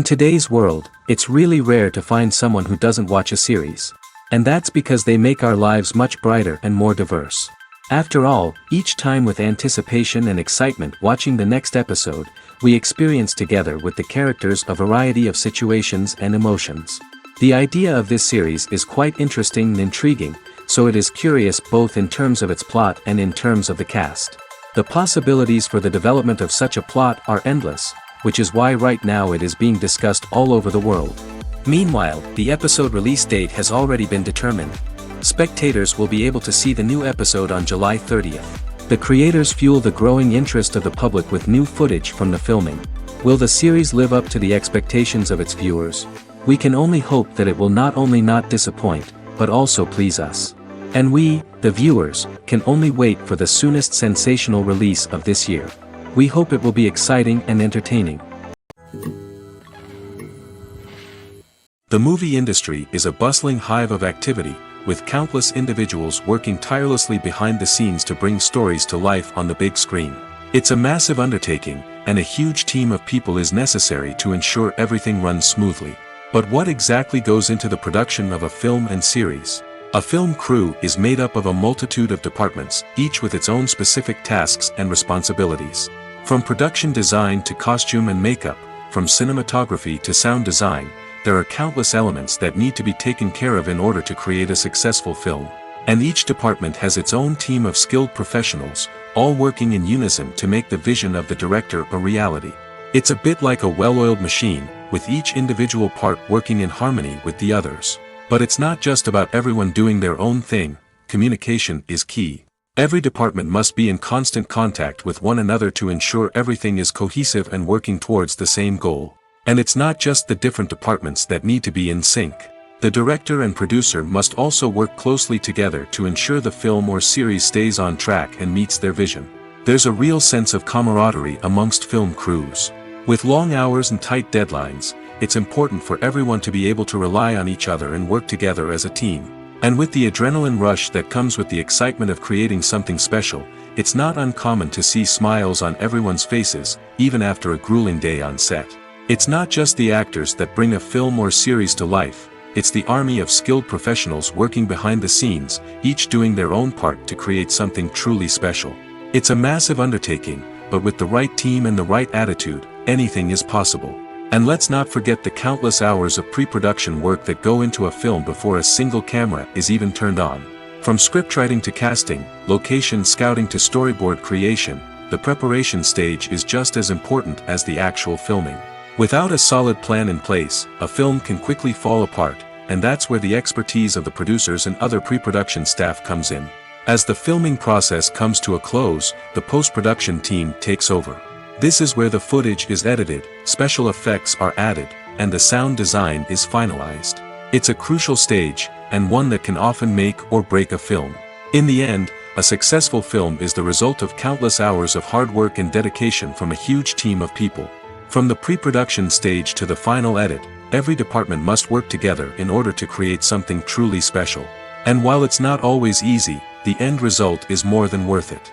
In today's world, it's really rare to find someone who doesn't watch a series. And that's because they make our lives much brighter and more diverse. After all, each time with anticipation and excitement watching the next episode, we experience together with the characters a variety of situations and emotions. The idea of this series is quite interesting and intriguing, so it is curious both in terms of its plot and in terms of the cast. The possibilities for the development of such a plot are endless, which is why right now it is being discussed all over the world. Meanwhile, the episode release date has already been determined. Spectators will be able to see the new episode on July 30th. The creators fuel the growing interest of the public with new footage from the filming. Will the series live up to the expectations of its viewers? We can only hope that it will not only not disappoint, but also please us. And we, the viewers, can only wait for the soonest sensational release of this year. We hope it will be exciting and entertaining. The movie industry is a bustling hive of activity, with countless individuals working tirelessly behind the scenes to bring stories to life on the big screen. It's a massive undertaking, and a huge team of people is necessary to ensure everything runs smoothly. But what exactly goes into the production of a film and series? A film crew is made up of a multitude of departments, each with its own specific tasks and responsibilities. From production design to costume and makeup, from cinematography to sound design, there are countless elements that need to be taken care of in order to create a successful film. And each department has its own team of skilled professionals, all working in unison to make the vision of the director a reality. It's a bit like a well-oiled machine, with each individual part working in harmony with the others. But it's not just about everyone doing their own thing. Communication is key. Every department must be in constant contact with one another to ensure everything is cohesive and working towards the same goal. And it's not just the different departments that need to be in sync. The director and producer must also work closely together to ensure the film or series stays on track and meets their vision. There's a real sense of camaraderie amongst film crews. With long hours and tight deadlines, it's important for everyone to be able to rely on each other and work together as a team. And with the adrenaline rush that comes with the excitement of creating something special, it's not uncommon to see smiles on everyone's faces, even after a grueling day on set. It's not just the actors that bring a film or series to life, it's the army of skilled professionals working behind the scenes, each doing their own part to create something truly special. It's a massive undertaking, but with the right team and the right attitude, anything is possible. And let's not forget the countless hours of pre-production work that go into a film before a single camera is even turned on. From scriptwriting to casting, location scouting to storyboard creation, the preparation stage is just as important as the actual filming. Without a solid plan in place, a film can quickly fall apart, and that's where the expertise of the producers and other pre-production staff comes in. As the filming process comes to a close, the post-production team takes over. This is where the footage is edited, special effects are added, and the sound design is finalized. It's a crucial stage, and one that can often make or break a film. In the end, a successful film is the result of countless hours of hard work and dedication from a huge team of people. From the pre-production stage to the final edit, every department must work together in order to create something truly special. And while it's not always easy, the end result is more than worth it.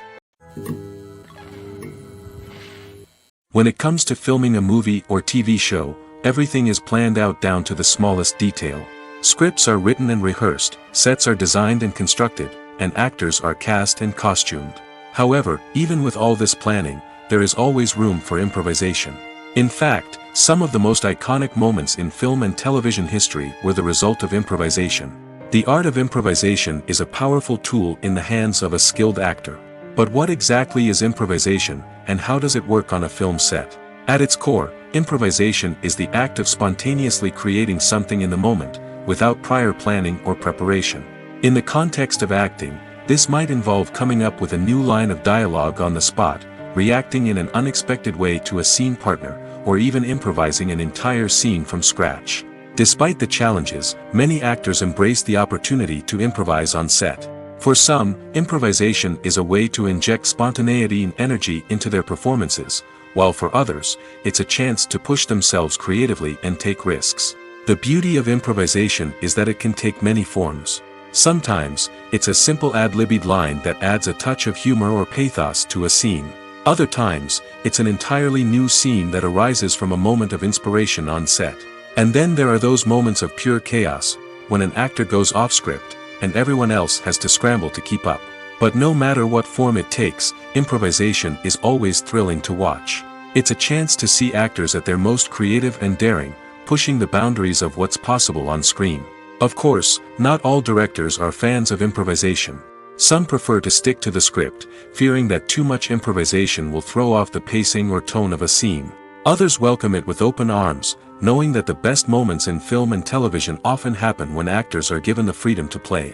When it comes to filming a movie or TV show, everything is planned out down to the smallest detail. Scripts are written and rehearsed, sets are designed and constructed, and actors are cast and costumed. However, even with all this planning, there is always room for improvisation. In fact, some of the most iconic moments in film and television history were the result of improvisation. The art of improvisation is a powerful tool in the hands of a skilled actor. But what exactly is improvisation, and how does it work on a film set? At its core, improvisation is the act of spontaneously creating something in the moment, without prior planning or preparation. In the context of acting, this might involve coming up with a new line of dialogue on the spot, reacting in an unexpected way to a scene partner, or even improvising an entire scene from scratch. Despite the challenges, many actors embrace the opportunity to improvise on set. For some, improvisation is a way to inject spontaneity and energy into their performances, while for others, it's a chance to push themselves creatively and take risks. The beauty of improvisation is that it can take many forms. Sometimes, it's a simple ad-libbed line that adds a touch of humor or pathos to a scene. Other times, it's an entirely new scene that arises from a moment of inspiration on set. And then there are those moments of pure chaos, when an actor goes off script, and everyone else has to scramble to keep up. But no matter what form it takes, improvisation is always thrilling to watch. It's a chance to see actors at their most creative and daring, pushing the boundaries of what's possible on screen. Of course, not all directors are fans of improvisation. Some prefer to stick to the script, fearing that too much improvisation will throw off the pacing or tone of a scene. Others welcome it with open arms, knowing that the best moments in film and television often happen when actors are given the freedom to play.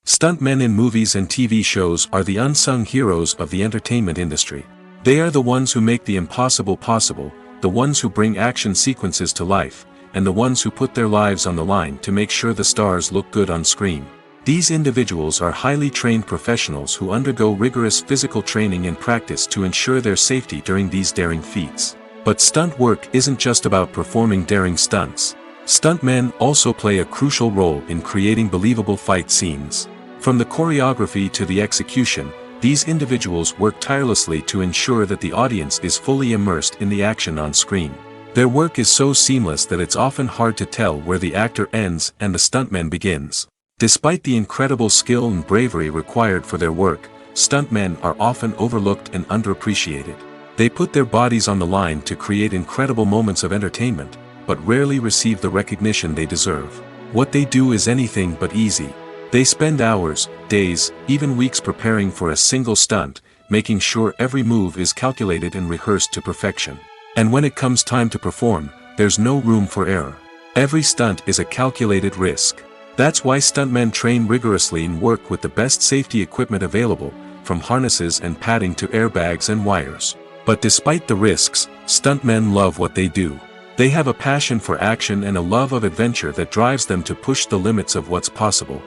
Stuntmen in movies and TV shows are the unsung heroes of the entertainment industry. They are the ones who make the impossible possible, the ones who bring action sequences to life, and the ones who put their lives on the line to make sure the stars look good on screen. These individuals are highly trained professionals who undergo rigorous physical training and practice to ensure their safety during these daring feats. But stunt work isn't just about performing daring stunts. Stuntmen also play a crucial role in creating believable fight scenes. From the choreography to the execution, these individuals work tirelessly to ensure that the audience is fully immersed in the action on screen. Their work is so seamless that it's often hard to tell where the actor ends and the stuntman begins. Despite the incredible skill and bravery required for their work, stuntmen are often overlooked and underappreciated. They put their bodies on the line to create incredible moments of entertainment, but rarely receive the recognition they deserve. What they do is anything but easy. They spend hours, days, even weeks preparing for a single stunt, making sure every move is calculated and rehearsed to perfection. And when it comes time to perform, there's no room for error. Every stunt is a calculated risk. That's why stuntmen train rigorously and work with the best safety equipment available, from harnesses and padding to airbags and wires. But despite the risks, stuntmen love what they do. They have a passion for action and a love of adventure that drives them to push the limits of what's possible.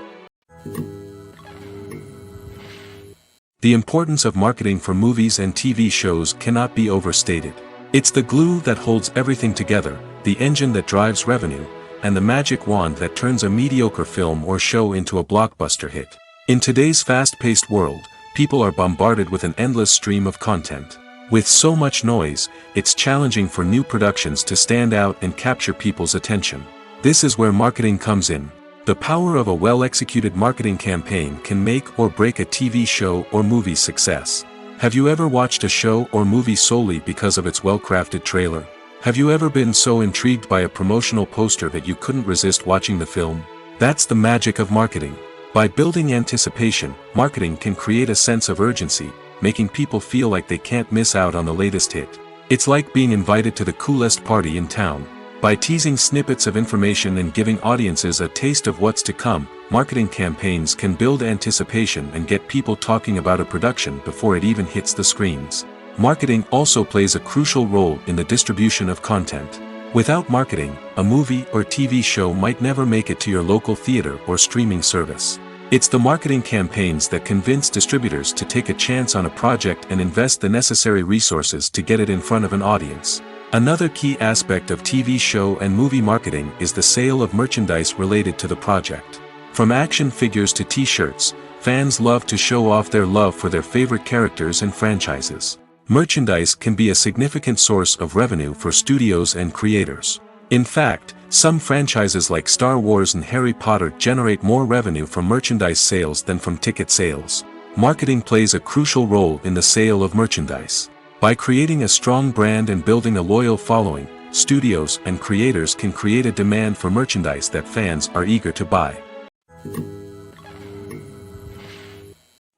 The importance of marketing for movies and TV shows cannot be overstated. It's the glue that holds everything together, the engine that drives revenue, and the magic wand that turns a mediocre film or show into a blockbuster hit. In today's fast-paced world, people are bombarded with an endless stream of content. With so much noise, it's challenging for new productions to stand out and capture people's attention. This is where marketing comes in. The power of a well-executed marketing campaign can make or break a TV show or movie's success. Have you ever watched a show or movie solely because of its well-crafted trailer? Have you ever been so intrigued by a promotional poster that you couldn't resist watching the film? That's the magic of marketing. By building anticipation, marketing can create a sense of urgency, making people feel like they can't miss out on the latest hit. It's like being invited to the coolest party in town. By teasing snippets of information and giving audiences a taste of what's to come, marketing campaigns can build anticipation and get people talking about a production before it even hits the screens. Marketing also plays a crucial role in the distribution of content. Without marketing, a movie or TV show might never make it to your local theater or streaming service. It's the marketing campaigns that convince distributors to take a chance on a project and invest the necessary resources to get it in front of an audience. Another key aspect of TV show and movie marketing is the sale of merchandise related to the project. From action figures to t-shirts, fans love to show off their love for their favorite characters and franchises. Merchandise can be a significant source of revenue for studios and creators. In fact, some franchises like Star Wars and Harry Potter generate more revenue from merchandise sales than from ticket sales. Marketing plays a crucial role in the sale of merchandise. By creating a strong brand and building a loyal following, studios and creators can create a demand for merchandise that fans are eager to buy.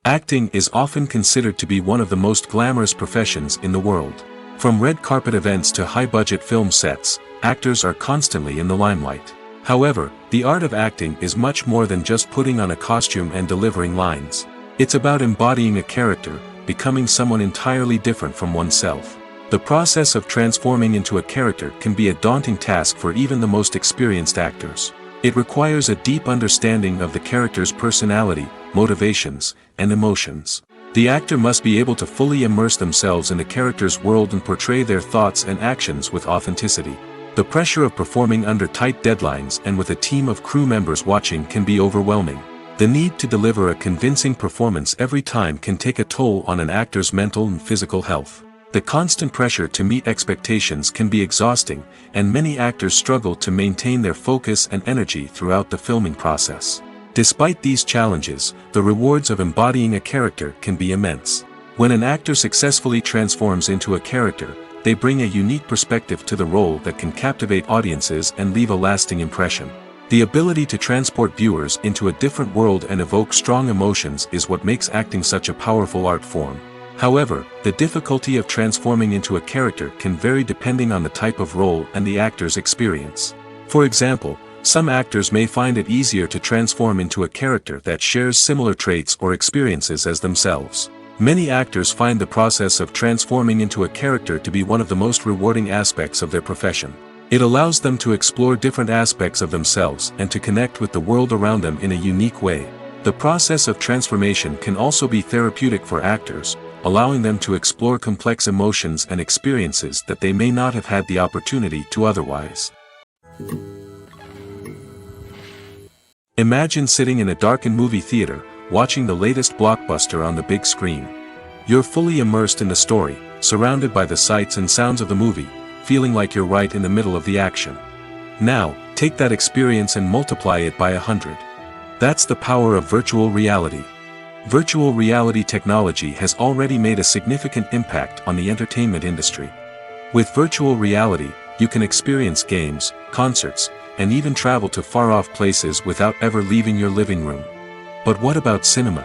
Acting is often considered to be one of the most glamorous professions in the world. From red carpet events to high-budget film sets, actors are constantly in the limelight. However, the art of acting is much more than just putting on a costume and delivering lines. It's about embodying a character, becoming someone entirely different from oneself. The process of transforming into a character can be a daunting task for even the most experienced actors. It requires a deep understanding of the character's personality, motivations, and emotions. The actor must be able to fully immerse themselves in the character's world and portray their thoughts and actions with authenticity. The pressure of performing under tight deadlines and with a team of crew members watching can be overwhelming. The need to deliver a convincing performance every time can take a toll on an actor's mental and physical health. The constant pressure to meet expectations can be exhausting, and many actors struggle to maintain their focus and energy throughout the filming process. Despite these challenges, the rewards of embodying a character can be immense. When an actor successfully transforms into a character, they bring a unique perspective to the role that can captivate audiences and leave a lasting impression. The ability to transport viewers into a different world and evoke strong emotions is what makes acting such a powerful art form. However, the difficulty of transforming into a character can vary depending on the type of role and the actor's experience. For example, some actors may find it easier to transform into a character that shares similar traits or experiences as themselves. Many actors find the process of transforming into a character to be one of the most rewarding aspects of their profession. It allows them to explore different aspects of themselves and to connect with the world around them in a unique way. The process of transformation can also be therapeutic for actors, allowing them to explore complex emotions and experiences that they may not have had the opportunity to otherwise. Imagine sitting in a darkened movie theater, watching the latest blockbuster on the big screen. You're fully immersed in the story, surrounded by the sights and sounds of the movie, feeling like you're right in the middle of the action. Now, take that experience and multiply it by 100. That's the power of virtual reality. Virtual reality technology has already made a significant impact on the entertainment industry. With virtual reality, you can experience games, concerts, and even travel to far-off places without ever leaving your living room. But what about cinema?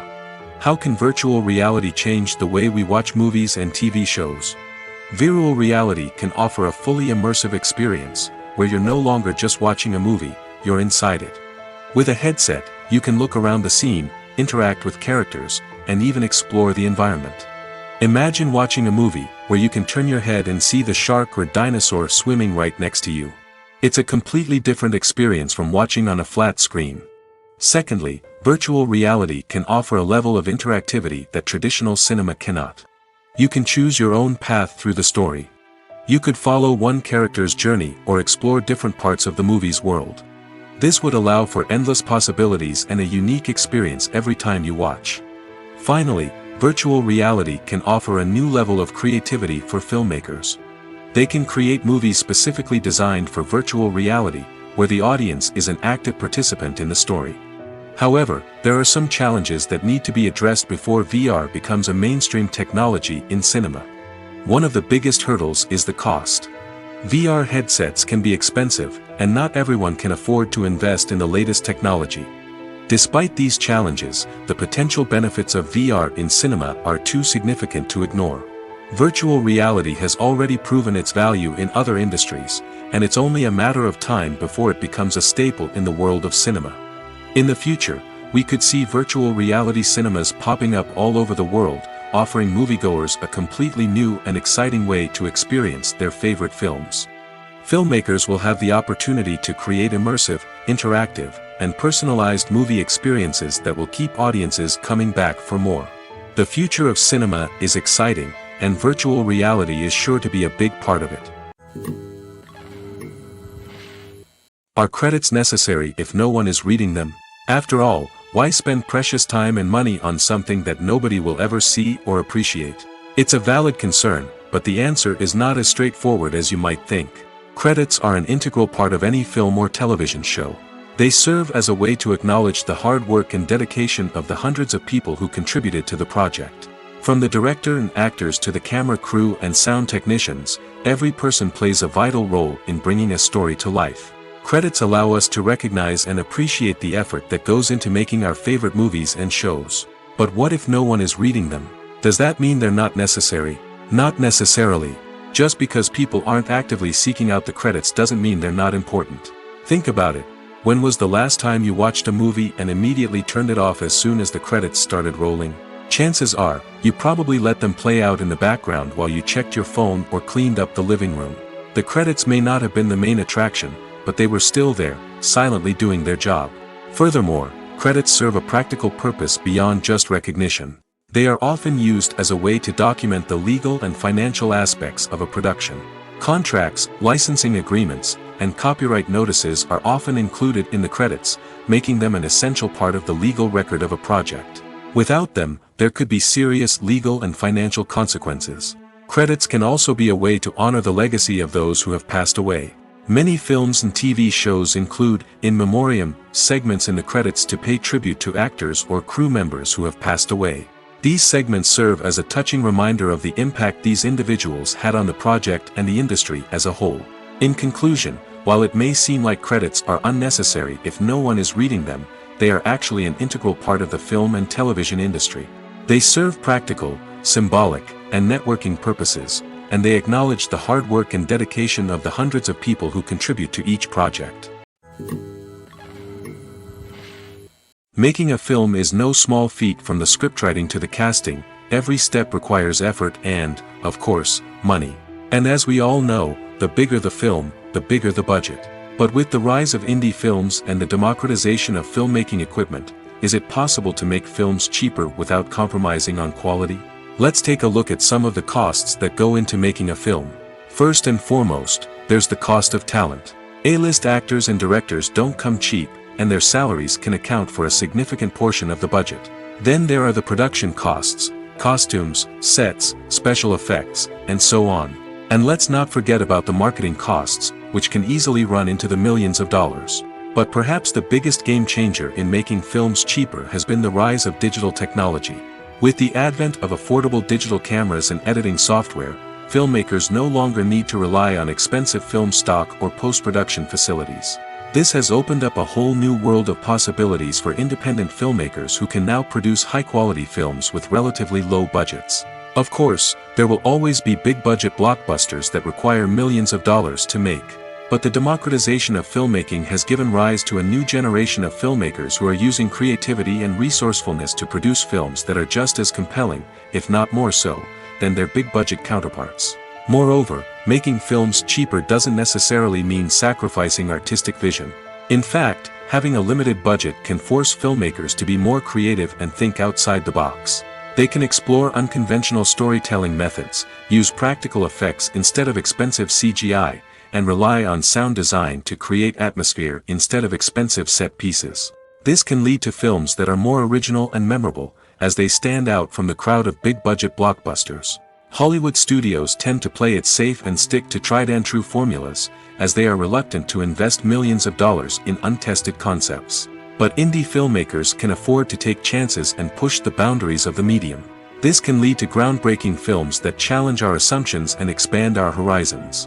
How can virtual reality change the way we watch movies and TV shows? Virtual reality can offer a fully immersive experience, where you're no longer just watching a movie, you're inside it. With a headset, you can look around the scene, interact with characters, and even explore the environment. Imagine watching a movie, where you can turn your head and see the shark or dinosaur swimming right next to you. It's a completely different experience from watching on a flat screen. Secondly, virtual reality can offer a level of interactivity that traditional cinema cannot. You can choose your own path through the story. You could follow one character's journey or explore different parts of the movie's world. This would allow for endless possibilities and a unique experience every time you watch. Finally, virtual reality can offer a new level of creativity for filmmakers. They can create movies specifically designed for virtual reality, where the audience is an active participant in the story. However, there are some challenges that need to be addressed before VR becomes a mainstream technology in cinema. One of the biggest hurdles is the cost. VR headsets can be expensive, and not everyone can afford to invest in the latest technology. Despite these challenges, the potential benefits of VR in cinema are too significant to ignore. Virtual reality has already proven its value in other industries, and it's only a matter of time before it becomes a staple in the world of cinema. In the future, we could see virtual reality cinemas popping up all over the world, offering moviegoers a completely new and exciting way to experience their favorite films. Filmmakers will have the opportunity to create immersive, interactive, and personalized movie experiences that will keep audiences coming back for more. The future of cinema is exciting, and virtual reality is sure to be a big part of it. Are credits necessary if no one is reading them? After all, why spend precious time and money on something that nobody will ever see or appreciate? It's a valid concern, but the answer is not as straightforward as you might think. Credits are an integral part of any film or television show. They serve as a way to acknowledge the hard work and dedication of the hundreds of people who contributed to the project. From the director and actors to the camera crew and sound technicians, every person plays a vital role in bringing a story to life. Credits allow us to recognize and appreciate the effort that goes into making our favorite movies and shows. But what if no one is reading them? Does that mean they're not necessary? Not necessarily. Just because people aren't actively seeking out the credits doesn't mean they're not important. Think about it. When was the last time you watched a movie and immediately turned it off as soon as the credits started rolling? Chances are, you probably let them play out in the background while you checked your phone or cleaned up the living room. The credits may not have been the main attraction, but they were still there, silently doing their job. Furthermore, credits serve a practical purpose beyond just recognition. They are often used as a way to document the legal and financial aspects of a production. Contracts, licensing agreements, and copyright notices are often included in the credits, making them an essential part of the legal record of a project. Without them, there could be serious legal and financial consequences. Credits can also be a way to honor the legacy of those who have passed away. Many films and TV shows include, in memoriam, segments in the credits to pay tribute to actors or crew members who have passed away. These segments serve as a touching reminder of the impact these individuals had on the project and the industry as a whole. In conclusion, while it may seem like credits are unnecessary if no one is reading them, they are actually an integral part of the film and television industry. They serve practical, symbolic, and networking purposes, and they acknowledge the hard work and dedication of the hundreds of people who contribute to each project. Making a film is no small feat. From the scriptwriting to the casting, every step requires effort and, of course, money. And as we all know, the bigger the film, the bigger the budget. But with the rise of indie films and the democratization of filmmaking equipment, is it possible to make films cheaper without compromising on quality? Let's take a look at some of the costs that go into making a film. First and foremost, there's the cost of talent. A-list actors and directors don't come cheap, and their salaries can account for a significant portion of the budget. Then there are the production costs, costumes, sets, special effects, and so on. And let's not forget about the marketing costs, which can easily run into the millions of dollars. But perhaps the biggest game changer in making films cheaper has been the rise of digital technology. With the advent of affordable digital cameras and editing software, filmmakers no longer need to rely on expensive film stock or post-production facilities. This has opened up a whole new world of possibilities for independent filmmakers who can now produce high-quality films with relatively low budgets. Of course, there will always be big-budget blockbusters that require millions of dollars to make. But the democratization of filmmaking has given rise to a new generation of filmmakers who are using creativity and resourcefulness to produce films that are just as compelling, if not more so, than their big-budget counterparts. Moreover, making films cheaper doesn't necessarily mean sacrificing artistic vision. In fact, having a limited budget can force filmmakers to be more creative and think outside the box. They can explore unconventional storytelling methods, use practical effects instead of expensive CGI, and rely on sound design to create atmosphere instead of expensive set pieces. This can lead to films that are more original and memorable, as they stand out from the crowd of big-budget blockbusters. Hollywood studios tend to play it safe and stick to tried-and-true formulas, as they are reluctant to invest millions of dollars in untested concepts. But indie filmmakers can afford to take chances and push the boundaries of the medium. This can lead to groundbreaking films that challenge our assumptions and expand our horizons.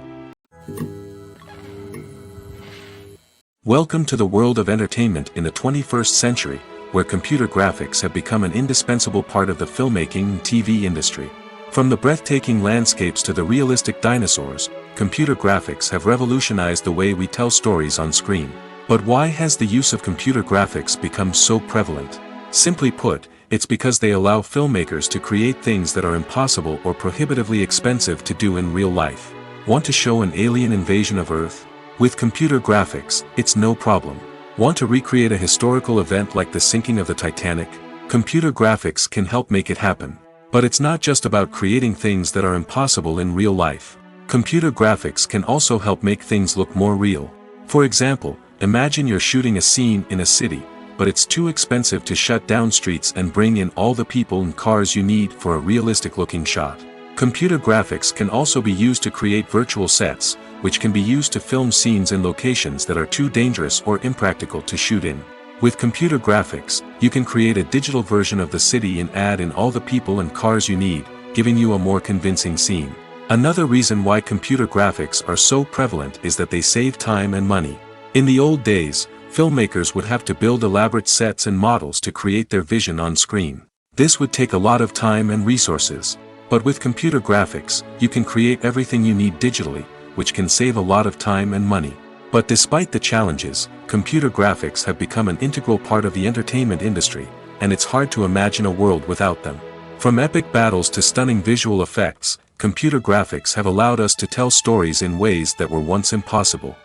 Welcome to the world of entertainment in the 21st century, where computer graphics have become an indispensable part of the filmmaking and TV industry. From the breathtaking landscapes to the realistic dinosaurs, computer graphics have revolutionized the way we tell stories on screen. But why has the use of computer graphics become so prevalent? Simply put, it's because they allow filmmakers to create things that are impossible or prohibitively expensive to do in real life. Want to show an alien invasion of Earth? With computer graphics, it's no problem. Want to recreate a historical event like the sinking of the Titanic? Computer graphics can help make it happen. But it's not just about creating things that are impossible in real life. Computer graphics can also help make things look more real. For example, imagine you're shooting a scene in a city, but it's too expensive to shut down streets and bring in all the people and cars you need for a realistic-looking shot. Computer graphics can also be used to create virtual sets, which can be used to film scenes in locations that are too dangerous or impractical to shoot in. With computer graphics, you can create a digital version of the city and add in all the people and cars you need, giving you a more convincing scene. Another reason why computer graphics are so prevalent is that they save time and money. In the old days, filmmakers would have to build elaborate sets and models to create their vision on screen. This would take a lot of time and resources. But with computer graphics, you can create everything you need digitally, which can save a lot of time and money. But despite the challenges, computer graphics have become an integral part of the entertainment industry, and it's hard to imagine a world without them. From epic battles to stunning visual effects, computer graphics have allowed us to tell stories in ways that were once impossible.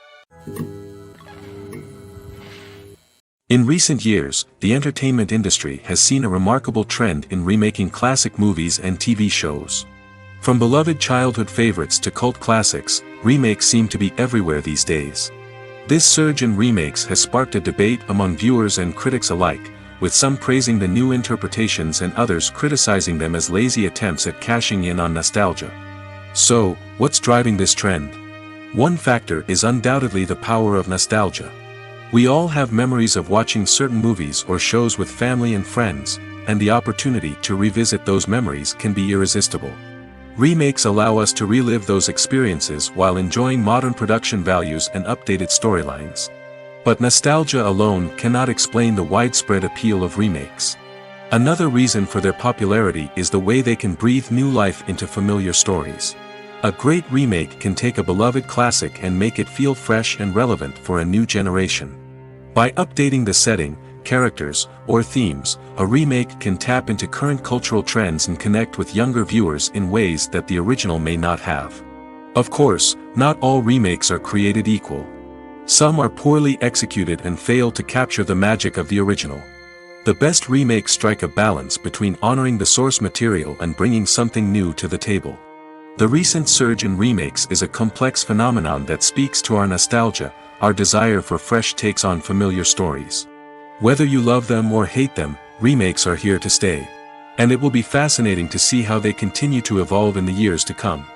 In recent years, the entertainment industry has seen a remarkable trend in remaking classic movies and TV shows. From beloved childhood favorites to cult classics, remakes seem to be everywhere these days. This surge in remakes has sparked a debate among viewers and critics alike, with some praising the new interpretations and others criticizing them as lazy attempts at cashing in on nostalgia. So, what's driving this trend? One factor is undoubtedly the power of nostalgia. We all have memories of watching certain movies or shows with family and friends, and the opportunity to revisit those memories can be irresistible. Remakes allow us to relive those experiences while enjoying modern production values and updated storylines. But nostalgia alone cannot explain the widespread appeal of remakes. Another reason for their popularity is the way they can breathe new life into familiar stories. A great remake can take a beloved classic and make it feel fresh and relevant for a new generation. By updating the setting, characters, or themes, a remake can tap into current cultural trends and connect with younger viewers in ways that the original may not have. Of course, not all remakes are created equal. Some are poorly executed and fail to capture the magic of the original. The best remakes strike a balance between honoring the source material and bringing something new to the table. The recent surge in remakes is a complex phenomenon that speaks to our nostalgia, our desire for fresh takes on familiar stories. Whether you love them or hate them, remakes are here to stay. And it will be fascinating to see how they continue to evolve in the years to come.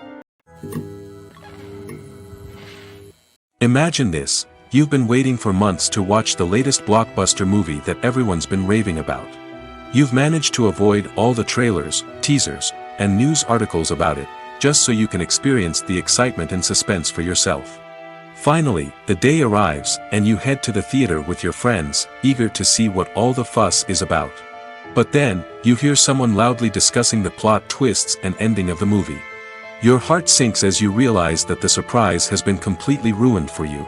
Imagine this: you've been waiting for months to watch the latest blockbuster movie that everyone's been raving about. You've managed to avoid all the trailers, teasers, and news articles about it, just so you can experience the excitement and suspense for yourself. Finally, the day arrives, and you head to the theater with your friends, eager to see what all the fuss is about. But then, you hear someone loudly discussing the plot twists and ending of the movie. Your heart sinks as you realize that the surprise has been completely ruined for you.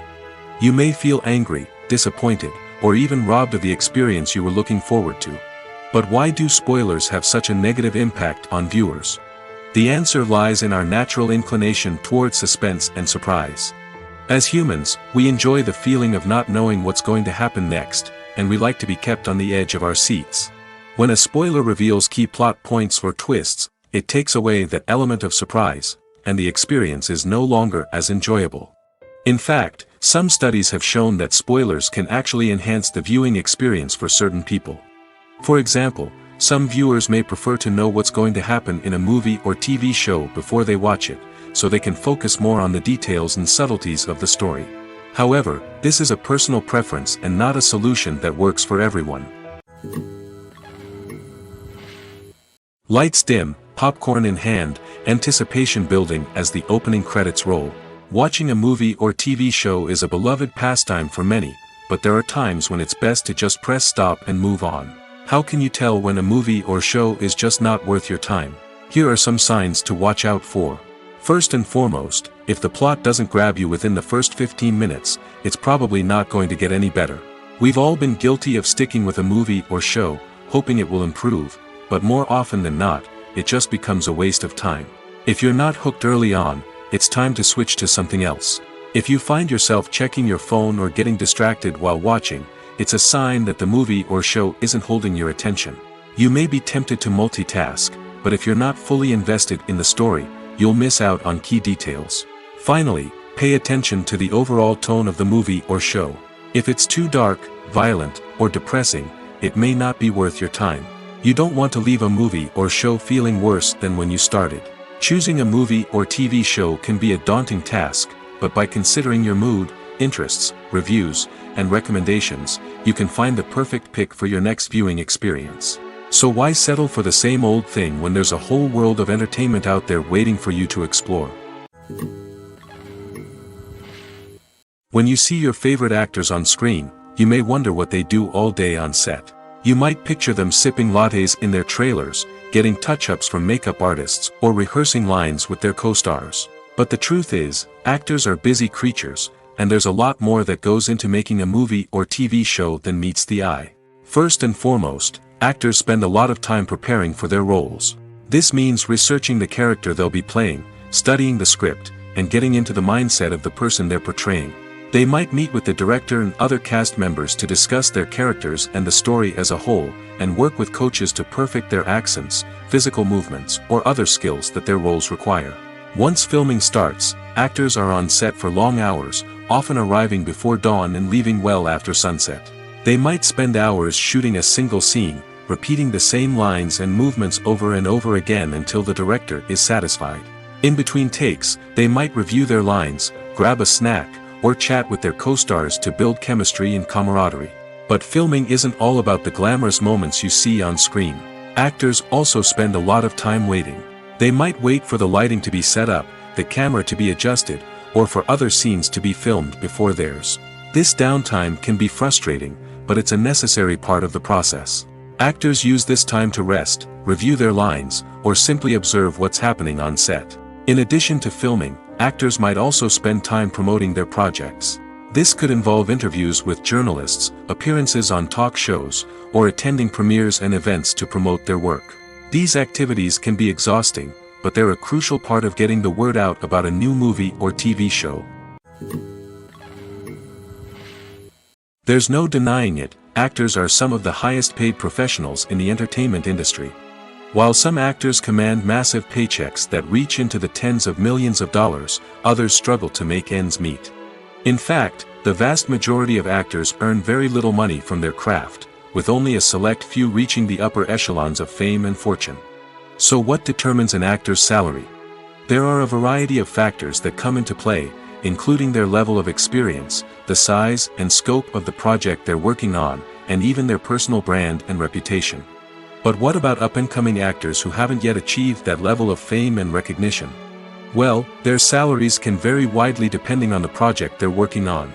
You may feel angry, disappointed, or even robbed of the experience you were looking forward to. But why do spoilers have such a negative impact on viewers? The answer lies in our natural inclination toward suspense and surprise. As humans, we enjoy the feeling of not knowing what's going to happen next, and we like to be kept on the edge of our seats. When a spoiler reveals key plot points or twists, it takes away that element of surprise, and the experience is no longer as enjoyable. In fact, some studies have shown that spoilers can actually enhance the viewing experience for certain people. For example, some viewers may prefer to know what's going to happen in a movie or TV show before they watch it, so they can focus more on the details and subtleties of the story. However, this is a personal preference and not a solution that works for everyone. Lights dim, popcorn in hand, anticipation building as the opening credits roll. Watching a movie or TV show is a beloved pastime for many, but there are times when it's best to just press stop and move on. How can you tell when a movie or show is just not worth your time? Here are some signs to watch out for. First and foremost, if the plot doesn't grab you within the first 15 minutes, it's probably not going to get any better. We've all been guilty of sticking with a movie or show, hoping it will improve, but more often than not, it just becomes a waste of time. If you're not hooked early on, it's time to switch to something else. If you find yourself checking your phone or getting distracted while watching, it's a sign that the movie or show isn't holding your attention. You may be tempted to multitask, but if you're not fully invested in the story, you'll miss out on key details. Finally, pay attention to the overall tone of the movie or show. If it's too dark, violent, or depressing, it may not be worth your time. You don't want to leave a movie or show feeling worse than when you started. Choosing a movie or TV show can be a daunting task, but by considering your mood, interests, reviews, and recommendations, you can find the perfect pick for your next viewing experience. So why settle for the same old thing when there's a whole world of entertainment out there waiting for you to explore? When you see your favorite actors on screen, you may wonder what they do all day on set. You might picture them sipping lattes in their trailers, getting touch-ups from makeup artists, or rehearsing lines with their co-stars. But the truth is, actors are busy creatures, and there's a lot more that goes into making a movie or TV show than meets the eye. First and foremost, actors spend a lot of time preparing for their roles. This means researching the character they'll be playing, studying the script, and getting into the mindset of the person they're portraying. They might meet with the director and other cast members to discuss their characters and the story as a whole, and work with coaches to perfect their accents, physical movements, or other skills that their roles require. Once filming starts, actors are on set for long hours, often arriving before dawn and leaving well after sunset. They might spend hours shooting a single scene, repeating the same lines and movements over and over again until the director is satisfied. In between takes, they might review their lines, grab a snack, or chat with their co-stars to build chemistry and camaraderie. But filming isn't all about the glamorous moments you see on screen. Actors also spend a lot of time waiting. They might wait for the lighting to be set up, the camera to be adjusted, or for other scenes to be filmed before theirs. This downtime can be frustrating, but it's a necessary part of the process. Actors use this time to rest, review their lines, or simply observe what's happening on set. In addition to filming, actors might also spend time promoting their projects. This could involve interviews with journalists, appearances on talk shows, or attending premieres and events to promote their work. These activities can be exhausting, but they're a crucial part of getting the word out about a new movie or TV show. There's no denying it, actors are some of the highest paid professionals in the entertainment industry. While some actors command massive paychecks that reach into the tens of millions of dollars, others struggle to make ends meet. In fact, the vast majority of actors earn very little money from their craft, with only a select few reaching the upper echelons of fame and fortune. So what determines an actor's salary? There are a variety of factors that come into play, including their level of experience, the size and scope of the project they're working on, and even their personal brand and reputation. But what about up-and-coming actors who haven't yet achieved that level of fame and recognition? Well, their salaries can vary widely depending on the project they're working on.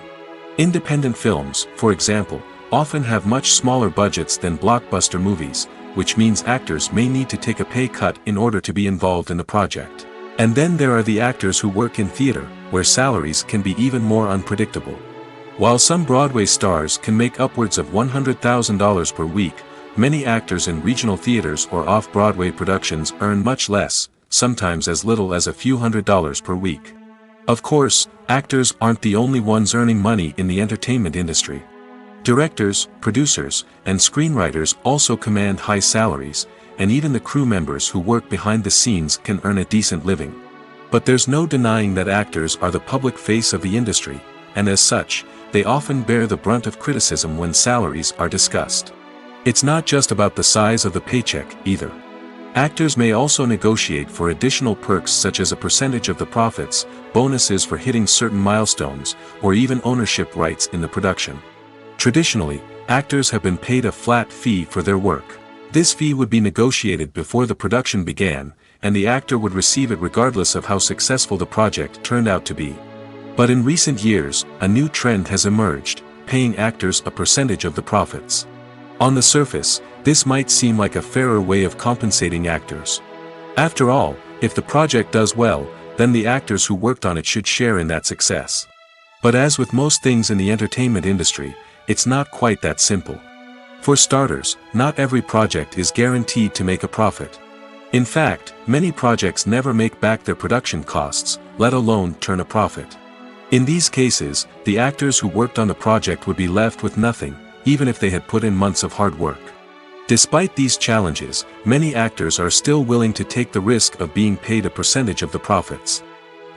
Independent films, for example, often have much smaller budgets than blockbuster movies, which means actors may need to take a pay cut in order to be involved in the project. And then there are the actors who work in theater, where salaries can be even more unpredictable. While some Broadway stars can make upwards of $100,000 per week, many actors in regional theaters or off-Broadway productions earn much less, sometimes as little as a few $100s per week. Of course, actors aren't the only ones earning money in the entertainment industry. Directors, producers, and screenwriters also command high salaries, and even the crew members who work behind the scenes can earn a decent living. But there's no denying that actors are the public face of the industry, and as such, they often bear the brunt of criticism when salaries are discussed. It's not just about the size of the paycheck, either. Actors may also negotiate for additional perks such as a percentage of the profits, bonuses for hitting certain milestones, or even ownership rights in the production. Traditionally, actors have been paid a flat fee for their work. This fee would be negotiated before the production began, and the actor would receive it regardless of how successful the project turned out to be. But in recent years, a new trend has emerged, paying actors a percentage of the profits. On the surface, this might seem like a fairer way of compensating actors. After all, if the project does well, then the actors who worked on it should share in that success. But as with most things in the entertainment industry, it's not quite that simple. For starters, not every project is guaranteed to make a profit. In fact, many projects never make back their production costs, let alone turn a profit. In these cases, the actors who worked on the project would be left with nothing, even if they had put in months of hard work. Despite these challenges, many actors are still willing to take the risk of being paid a percentage of the profits.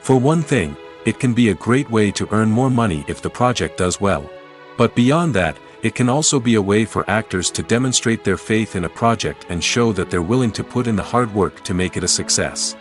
For one thing, it can be a great way to earn more money if the project does well. But beyond that, it can also be a way for actors to demonstrate their faith in a project and show that they're willing to put in the hard work to make it a success.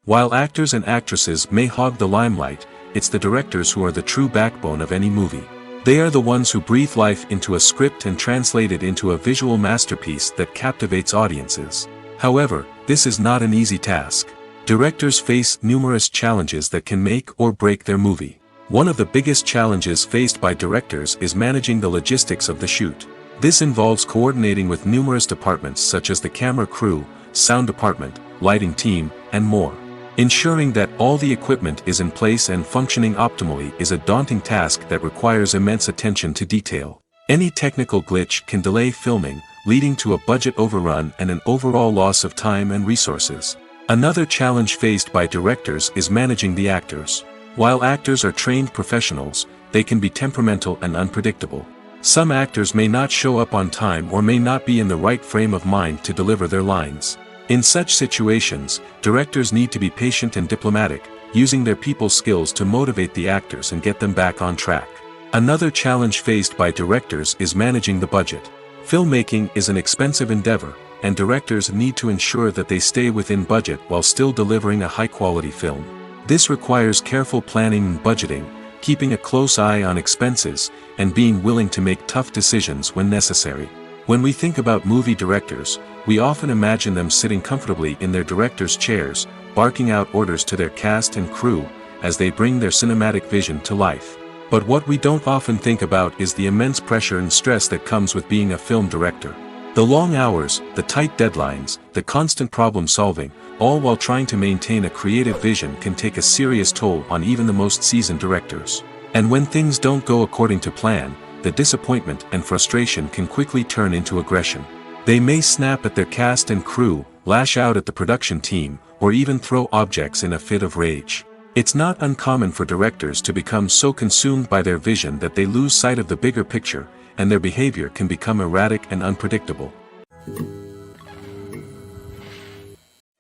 While actors and actresses may hog the limelight, it's the directors who are the true backbone of any movie. They are the ones who breathe life into a script and translate it into a visual masterpiece that captivates audiences. However, this is not an easy task. Directors face numerous challenges that can make or break their movie. One of the biggest challenges faced by directors is managing the logistics of the shoot. This involves coordinating with numerous departments such as the camera crew, sound department, lighting team, and more. Ensuring that all the equipment is in place and functioning optimally is a daunting task that requires immense attention to detail. Any technical glitch can delay filming, leading to a budget overrun and an overall loss of time and resources. Another challenge faced by directors is managing the actors. While actors are trained professionals, they can be temperamental and unpredictable. Some actors may not show up on time or may not be in the right frame of mind to deliver their lines. In such situations, directors need to be patient and diplomatic, using their people skills to motivate the actors and get them back on track. Another challenge faced by directors is managing the budget. Filmmaking is an expensive endeavor, and directors need to ensure that they stay within budget while still delivering a high-quality film. This requires careful planning and budgeting, keeping a close eye on expenses, and being willing to make tough decisions when necessary. When we think about movie directors, we often imagine them sitting comfortably in their director's chairs, barking out orders to their cast and crew, as they bring their cinematic vision to life. But what we don't often think about is the immense pressure and stress that comes with being a film director. The long hours, the tight deadlines, the constant problem solving, all while trying to maintain a creative vision can take a serious toll on even the most seasoned directors. And when things don't go according to plan, the disappointment and frustration can quickly turn into aggression. They may snap at their cast and crew, lash out at the production team, or even throw objects in a fit of rage. It's not uncommon for directors to become so consumed by their vision that they lose sight of the bigger picture, and their behavior can become erratic and unpredictable.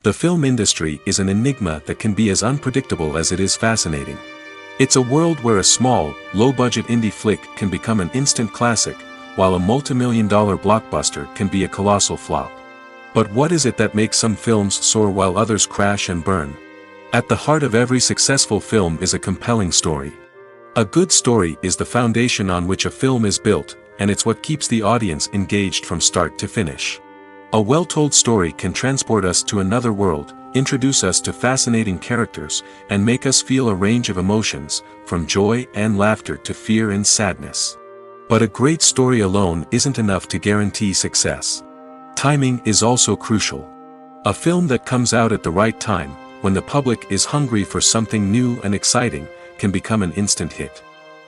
The film industry is an enigma that can be as unpredictable as it is fascinating. It's a world where a small, low-budget indie flick can become an instant classic, while a multi-million-dollar blockbuster can be a colossal flop. But what is it that makes some films soar while others crash and burn? At the heart of every successful film is a compelling story. A good story is the foundation on which a film is built, and it's what keeps the audience engaged from start to finish. A well-told story can transport us to another world, introduce us to fascinating characters, and make us feel a range of emotions, from joy and laughter to fear and sadness. But a great story alone isn't enough to guarantee success. Timing is also crucial. A film that comes out at the right time, when the public is hungry for something new and exciting, can become an instant hit.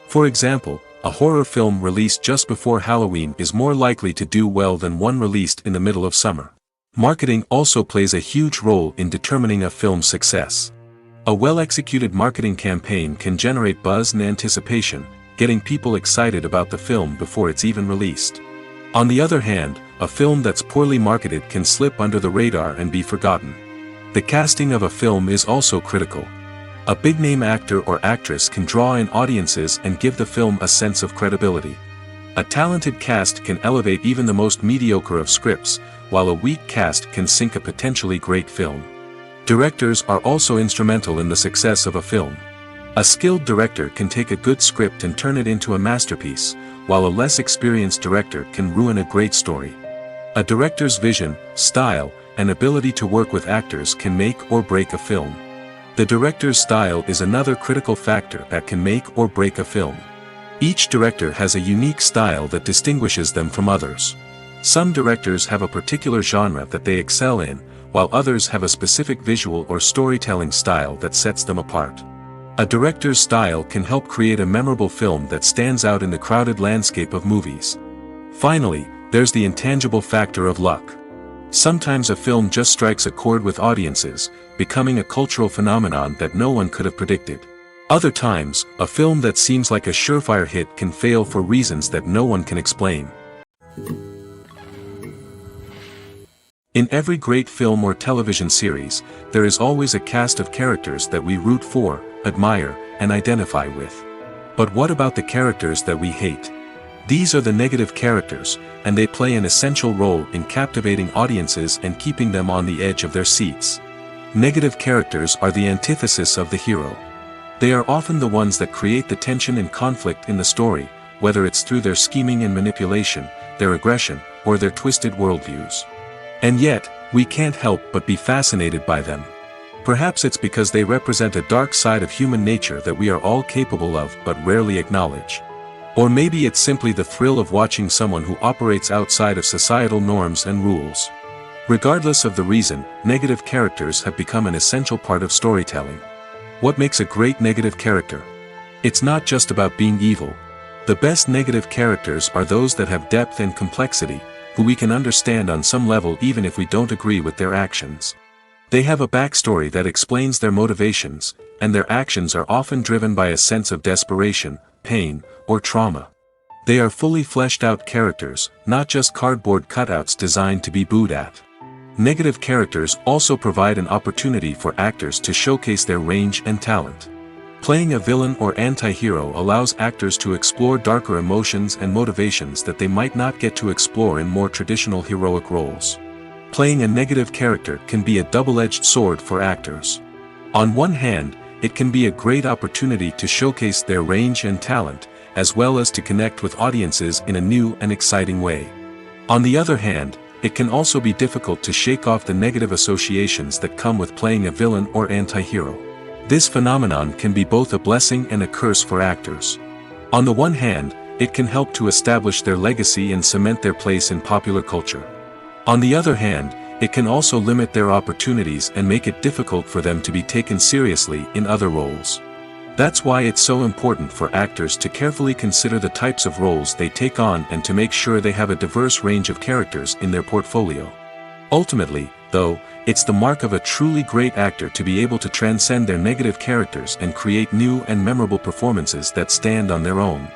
For example, a horror film released just before Halloween is more likely to do well than one released in the middle of summer. Marketing also plays a huge role in determining a film's success. A well-executed marketing campaign can generate buzz and anticipation, getting people excited about the film before it's even released. On the other hand, a film that's poorly marketed can slip under the radar and be forgotten. The casting of a film is also critical. A big-name actor or actress can draw in audiences and give the film a sense of credibility. A talented cast can elevate even the most mediocre of scripts, while a weak cast can sink a potentially great film. Directors are also instrumental in the success of a film. A skilled director can take a good script and turn it into a masterpiece, while a less experienced director can ruin a great story. A director's vision, style, and ability to work with actors can make or break a film. The director's style is another critical factor that can make or break a film. Each director has a unique style that distinguishes them from others. Some directors have a particular genre that they excel in, while others have a specific visual or storytelling style that sets them apart. A director's style can help create a memorable film that stands out in the crowded landscape of movies. Finally, there's the intangible factor of luck. Sometimes a film just strikes a chord with audiences, becoming a cultural phenomenon that no one could have predicted. Other times, a film that seems like a surefire hit can fail for reasons that no one can explain. In every great film or television series, there is always a cast of characters that we root for, admire, and identify with. But what about the characters that we hate? These are the negative characters, and they play an essential role in captivating audiences and keeping them on the edge of their seats. Negative characters are the antithesis of the hero. They are often the ones that create the tension and conflict in the story, whether it's through their scheming and manipulation, their aggression, or their twisted worldviews. And yet, we can't help but be fascinated by them. Perhaps it's because they represent a dark side of human nature that we are all capable of but rarely acknowledge. Or maybe it's simply the thrill of watching someone who operates outside of societal norms and rules. Regardless of the reason, negative characters have become an essential part of storytelling. What makes a great negative character? It's not just about being evil. The best negative characters are those that have depth and complexity, who we can understand on some level even if we don't agree with their actions. They have a backstory that explains their motivations, and their actions are often driven by a sense of desperation, pain, or trauma. They are fully fleshed out characters, not just cardboard cutouts designed to be booed at. Negative characters also provide an opportunity for actors to showcase their range and talent. Playing a villain or anti-hero allows actors to explore darker emotions and motivations that they might not get to explore in more traditional heroic roles. Playing a negative character can be a double-edged sword for actors. On one hand, it can be a great opportunity to showcase their range and talent, as well as to connect with audiences in a new and exciting way. On the other hand, it can also be difficult to shake off the negative associations that come with playing a villain or anti-hero. This phenomenon can be both a blessing and a curse for actors. On the one hand, it can help to establish their legacy and cement their place in popular culture. On the other hand, it can also limit their opportunities and make it difficult for them to be taken seriously in other roles. That's why it's so important for actors to carefully consider the types of roles they take on and to make sure they have a diverse range of characters in their portfolio. Ultimately, though, it's the mark of a truly great actor to be able to transcend their negative characters and create new and memorable performances that stand on their own.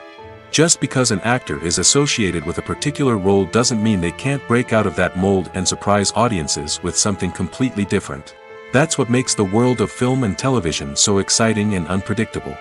Just because an actor is associated with a particular role doesn't mean they can't break out of that mold and surprise audiences with something completely different. That's what makes the world of film and television so exciting and unpredictable.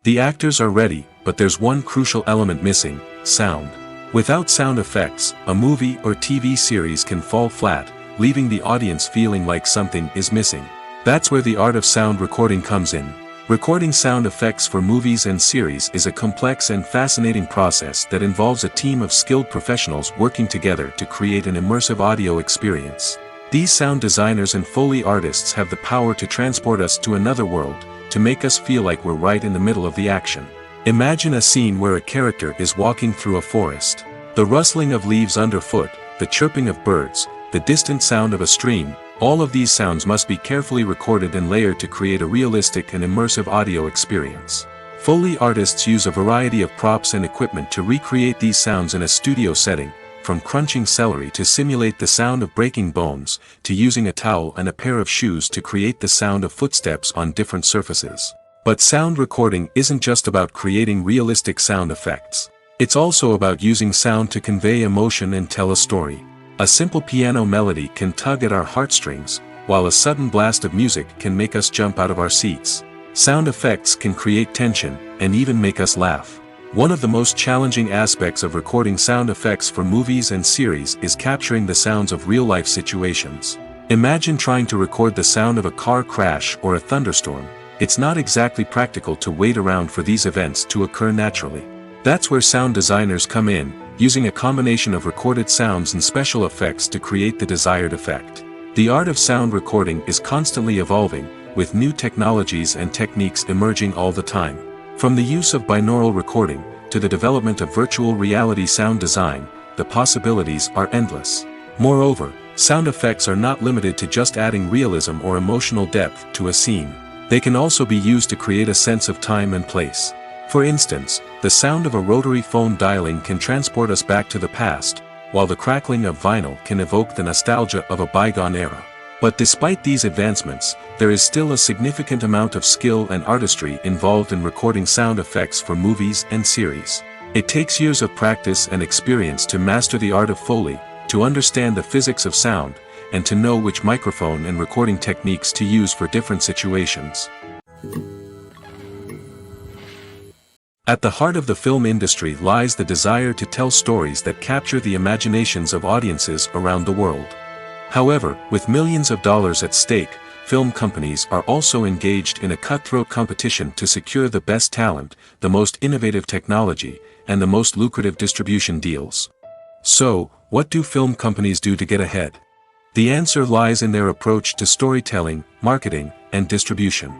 The actors are ready, but there's one crucial element missing: sound. Without sound effects, a movie or TV series can fall flat, leaving the audience feeling like something is missing. That's where the art of sound recording comes in. Recording sound effects for movies and series is a complex and fascinating process that involves a team of skilled professionals working together to create an immersive audio experience. These sound designers and Foley artists have the power to transport us to another world, to make us feel like we're right in the middle of the action. Imagine a scene where a character is walking through a forest. The rustling of leaves underfoot, the chirping of birds, the distant sound of a stream, all of these sounds must be carefully recorded and layered to create a realistic and immersive audio experience. Foley artists use a variety of props and equipment to recreate these sounds in a studio setting, from crunching celery to simulate the sound of breaking bones, to using a towel and a pair of shoes to create the sound of footsteps on different surfaces. But sound recording isn't just about creating realistic sound effects. It's also about using sound to convey emotion and tell a story. A simple piano melody can tug at our heartstrings, while a sudden blast of music can make us jump out of our seats. Sound effects can create tension, and even make us laugh. One of the most challenging aspects of recording sound effects for movies and series is capturing the sounds of real-life situations. Imagine trying to record the sound of a car crash or a thunderstorm. It's not exactly practical to wait around for these events to occur naturally. That's where sound designers come in, using a combination of recorded sounds and special effects to create the desired effect. The art of sound recording is constantly evolving, with new technologies and techniques emerging all the time. From the use of binaural recording, to the development of virtual reality sound design, the possibilities are endless. Moreover, sound effects are not limited to just adding realism or emotional depth to a scene. They can also be used to create a sense of time and place. For instance, the sound of a rotary phone dialing can transport us back to the past, while the crackling of vinyl can evoke the nostalgia of a bygone era. But despite these advancements, there is still a significant amount of skill and artistry involved in recording sound effects for movies and series. It takes years of practice and experience to master the art of Foley, to understand the physics of sound, and to know which microphone and recording techniques to use for different situations. At the heart of the film industry lies the desire to tell stories that capture the imaginations of audiences around the world. However, with millions of dollars at stake, film companies are also engaged in a cutthroat competition to secure the best talent, the most innovative technology, and the most lucrative distribution deals. So, what do film companies do to get ahead? The answer lies in their approach to storytelling, marketing, and distribution.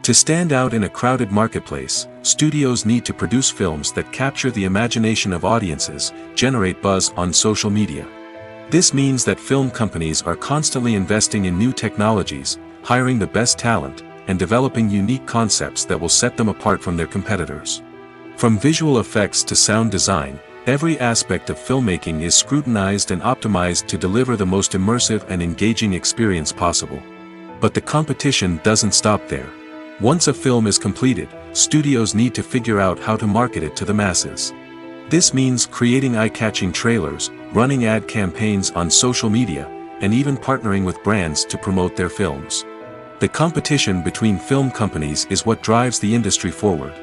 To stand out in a crowded marketplace, studios need to produce films that capture the imagination of audiences, generate buzz on social media. This means that film companies are constantly investing in new technologies, hiring the best talent, and developing unique concepts that will set them apart from their competitors. From visual effects to sound design, every aspect of filmmaking is scrutinized and optimized to deliver the most immersive and engaging experience possible. But the competition doesn't stop there. Once a film is completed, studios need to figure out how to market it to the masses. This means creating eye-catching trailers, running ad campaigns on social media, and even partnering with brands to promote their films. The competition between film companies is what drives the industry forward.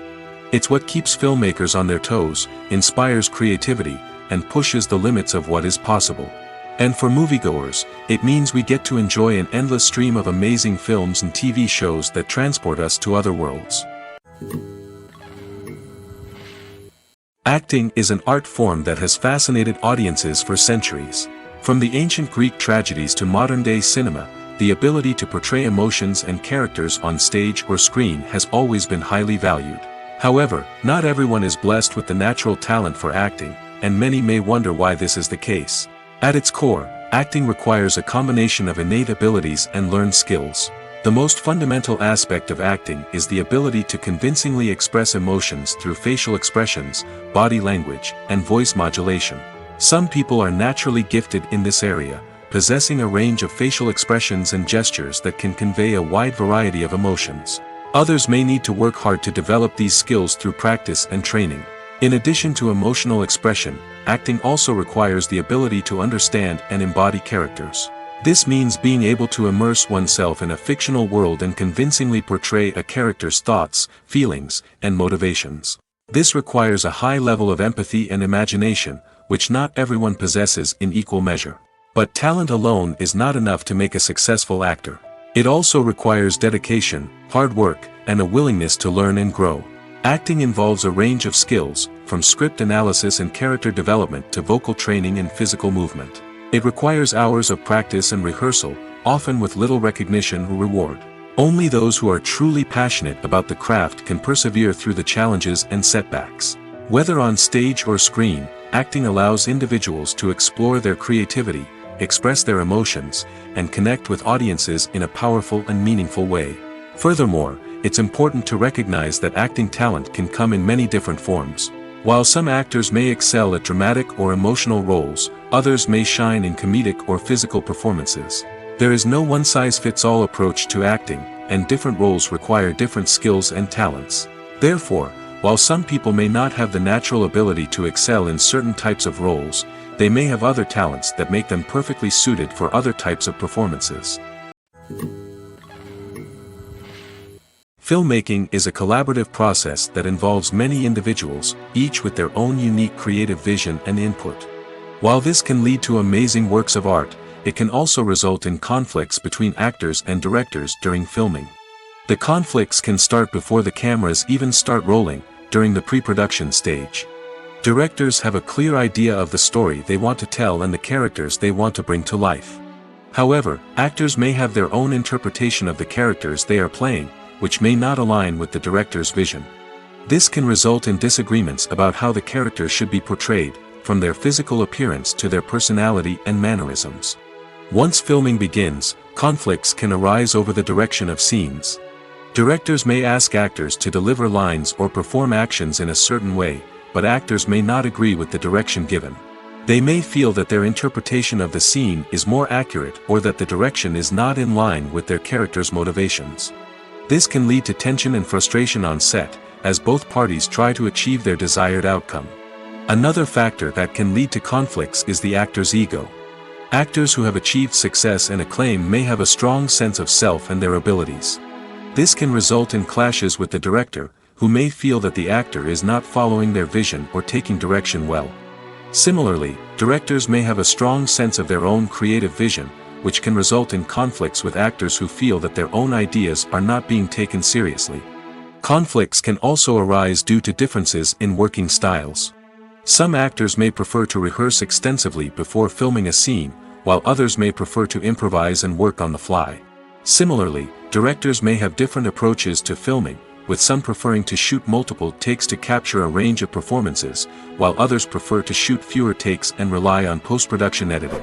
It's what keeps filmmakers on their toes, inspires creativity, and pushes the limits of what is possible. And for moviegoers, it means we get to enjoy an endless stream of amazing films and TV shows that transport us to other worlds. Acting is an art form that has fascinated audiences for centuries. From the ancient Greek tragedies to modern-day cinema, the ability to portray emotions and characters on stage or screen has always been highly valued. However, not everyone is blessed with the natural talent for acting, and many may wonder why this is the case. At its core, acting requires a combination of innate abilities and learned skills. The most fundamental aspect of acting is the ability to convincingly express emotions through facial expressions, body language, and voice modulation. Some people are naturally gifted in this area, possessing a range of facial expressions and gestures that can convey a wide variety of emotions. Others may need to work hard to develop these skills through practice and training. In addition to emotional expression, acting also requires the ability to understand and embody characters. This means being able to immerse oneself in a fictional world and convincingly portray a character's thoughts, feelings, and motivations. This requires a high level of empathy and imagination, which not everyone possesses in equal measure. But talent alone is not enough to make a successful actor. It also requires dedication, hard work, and a willingness to learn and grow. Acting involves a range of skills, from script analysis and character development to vocal training and physical movement. It requires hours of practice and rehearsal, often with little recognition or reward. Only those who are truly passionate about the craft can persevere through the challenges and setbacks. Whether on stage or screen, acting allows individuals to explore their creativity, express their emotions, and connect with audiences in a powerful and meaningful way. Furthermore, it's important to recognize that acting talent can come in many different forms. While some actors may excel at dramatic or emotional roles, others may shine in comedic or physical performances. There is no one-size-fits-all approach to acting, and different roles require different skills and talents. Therefore, while some people may not have the natural ability to excel in certain types of roles, they may have other talents that make them perfectly suited for other types of performances. Filmmaking is a collaborative process that involves many individuals, each with their own unique creative vision and input. While this can lead to amazing works of art, it can also result in conflicts between actors and directors during filming. The conflicts can start before the cameras even start rolling, during the pre-production stage. Directors have a clear idea of the story they want to tell and the characters they want to bring to life. However, actors may have their own interpretation of the characters they are playing, which may not align with the director's vision. This can result in disagreements about how the characters should be portrayed, from their physical appearance to their personality and mannerisms. Once filming begins, conflicts can arise over the direction of scenes. Directors may ask actors to deliver lines or perform actions in a certain way, but actors may not agree with the direction given. They may feel that their interpretation of the scene is more accurate or that the direction is not in line with their character's motivations. This can lead to tension and frustration on set, as both parties try to achieve their desired outcome. Another factor that can lead to conflicts is the actor's ego. Actors who have achieved success and acclaim may have a strong sense of self and their abilities. This can result in clashes with the director, who may feel that the actor is not following their vision or taking direction well. Similarly, directors may have a strong sense of their own creative vision, which can result in conflicts with actors who feel that their own ideas are not being taken seriously. Conflicts can also arise due to differences in working styles. Some actors may prefer to rehearse extensively before filming a scene, while others may prefer to improvise and work on the fly. Similarly, directors may have different approaches to filming, with some preferring to shoot multiple takes to capture a range of performances, while others prefer to shoot fewer takes and rely on post-production editing.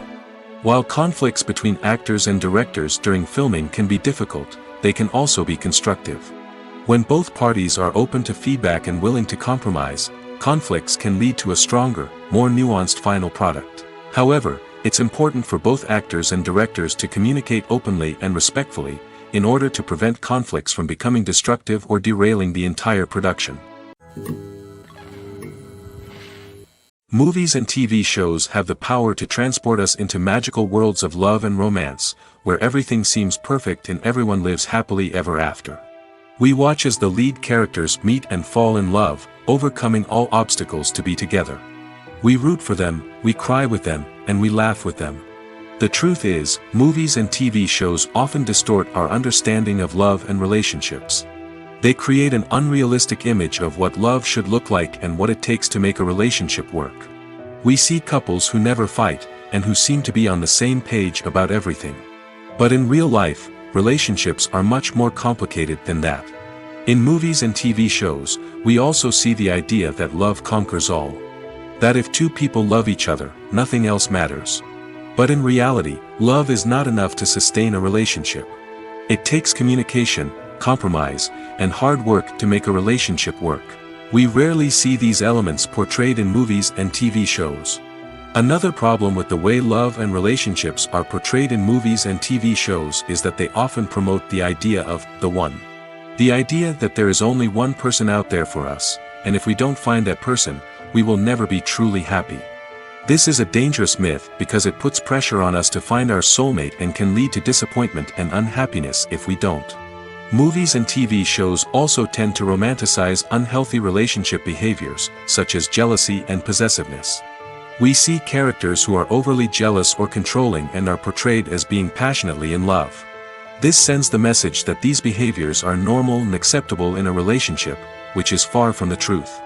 While conflicts between actors and directors during filming can be difficult, they can also be constructive. When both parties are open to feedback and willing to compromise, conflicts can lead to a stronger, more nuanced final product. However, it's important for both actors and directors to communicate openly and respectfully, in order to prevent conflicts from becoming destructive or derailing the entire production. Movies and TV shows have the power to transport us into magical worlds of love and romance, where everything seems perfect and everyone lives happily ever after. We watch as the lead characters meet and fall in love, overcoming all obstacles to be together. We root for them, we cry with them, and we laugh with them. The truth is, movies and TV shows often distort our understanding of love and relationships. They create an unrealistic image of what love should look like and what it takes to make a relationship work. We see couples who never fight, and who seem to be on the same page about everything. But in real life, relationships are much more complicated than that. In movies and TV shows, we also see the idea that love conquers all. That if two people love each other, nothing else matters. But in reality, love is not enough to sustain a relationship. It takes communication, compromise, and hard work to make a relationship work. We rarely see these elements portrayed in movies and TV shows. Another problem with the way love and relationships are portrayed in movies and TV shows is that they often promote the idea of the one. The idea that there is only one person out there for us, and if we don't find that person, we will never be truly happy. This is a dangerous myth because it puts pressure on us to find our soulmate and can lead to disappointment and unhappiness if we don't. Movies and TV shows also tend to romanticize unhealthy relationship behaviors, such as jealousy and possessiveness. We see characters who are overly jealous or controlling and are portrayed as being passionately in love. This sends the message that these behaviors are normal and acceptable in a relationship, which is far from the truth.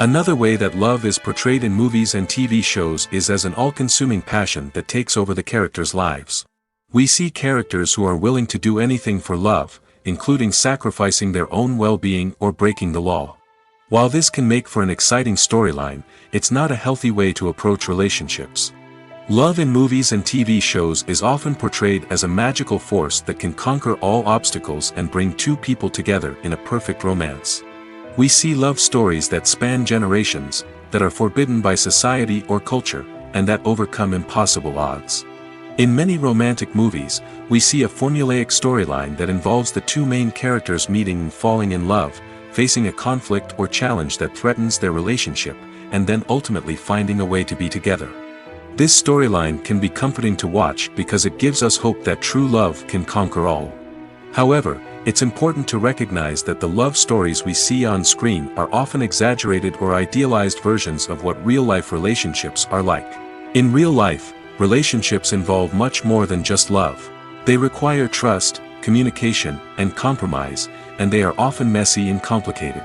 Another way that love is portrayed in movies and TV shows is as an all-consuming passion that takes over the characters' lives. We see characters who are willing to do anything for love, including sacrificing their own well-being or breaking the law. While this can make for an exciting storyline, it's not a healthy way to approach relationships. Love in movies and TV shows is often portrayed as a magical force that can conquer all obstacles and bring two people together in a perfect romance. We see love stories that span generations, that are forbidden by society or culture, and that overcome impossible odds. In many romantic movies, we see a formulaic storyline that involves the two main characters meeting and falling in love, facing a conflict or challenge that threatens their relationship, and then ultimately finding a way to be together. This storyline can be comforting to watch because it gives us hope that true love can conquer all. However, it's important to recognize that the love stories we see on screen are often exaggerated or idealized versions of what real-life relationships are like. In real life, relationships involve much more than just love. They require trust, communication, and compromise, and they are often messy and complicated.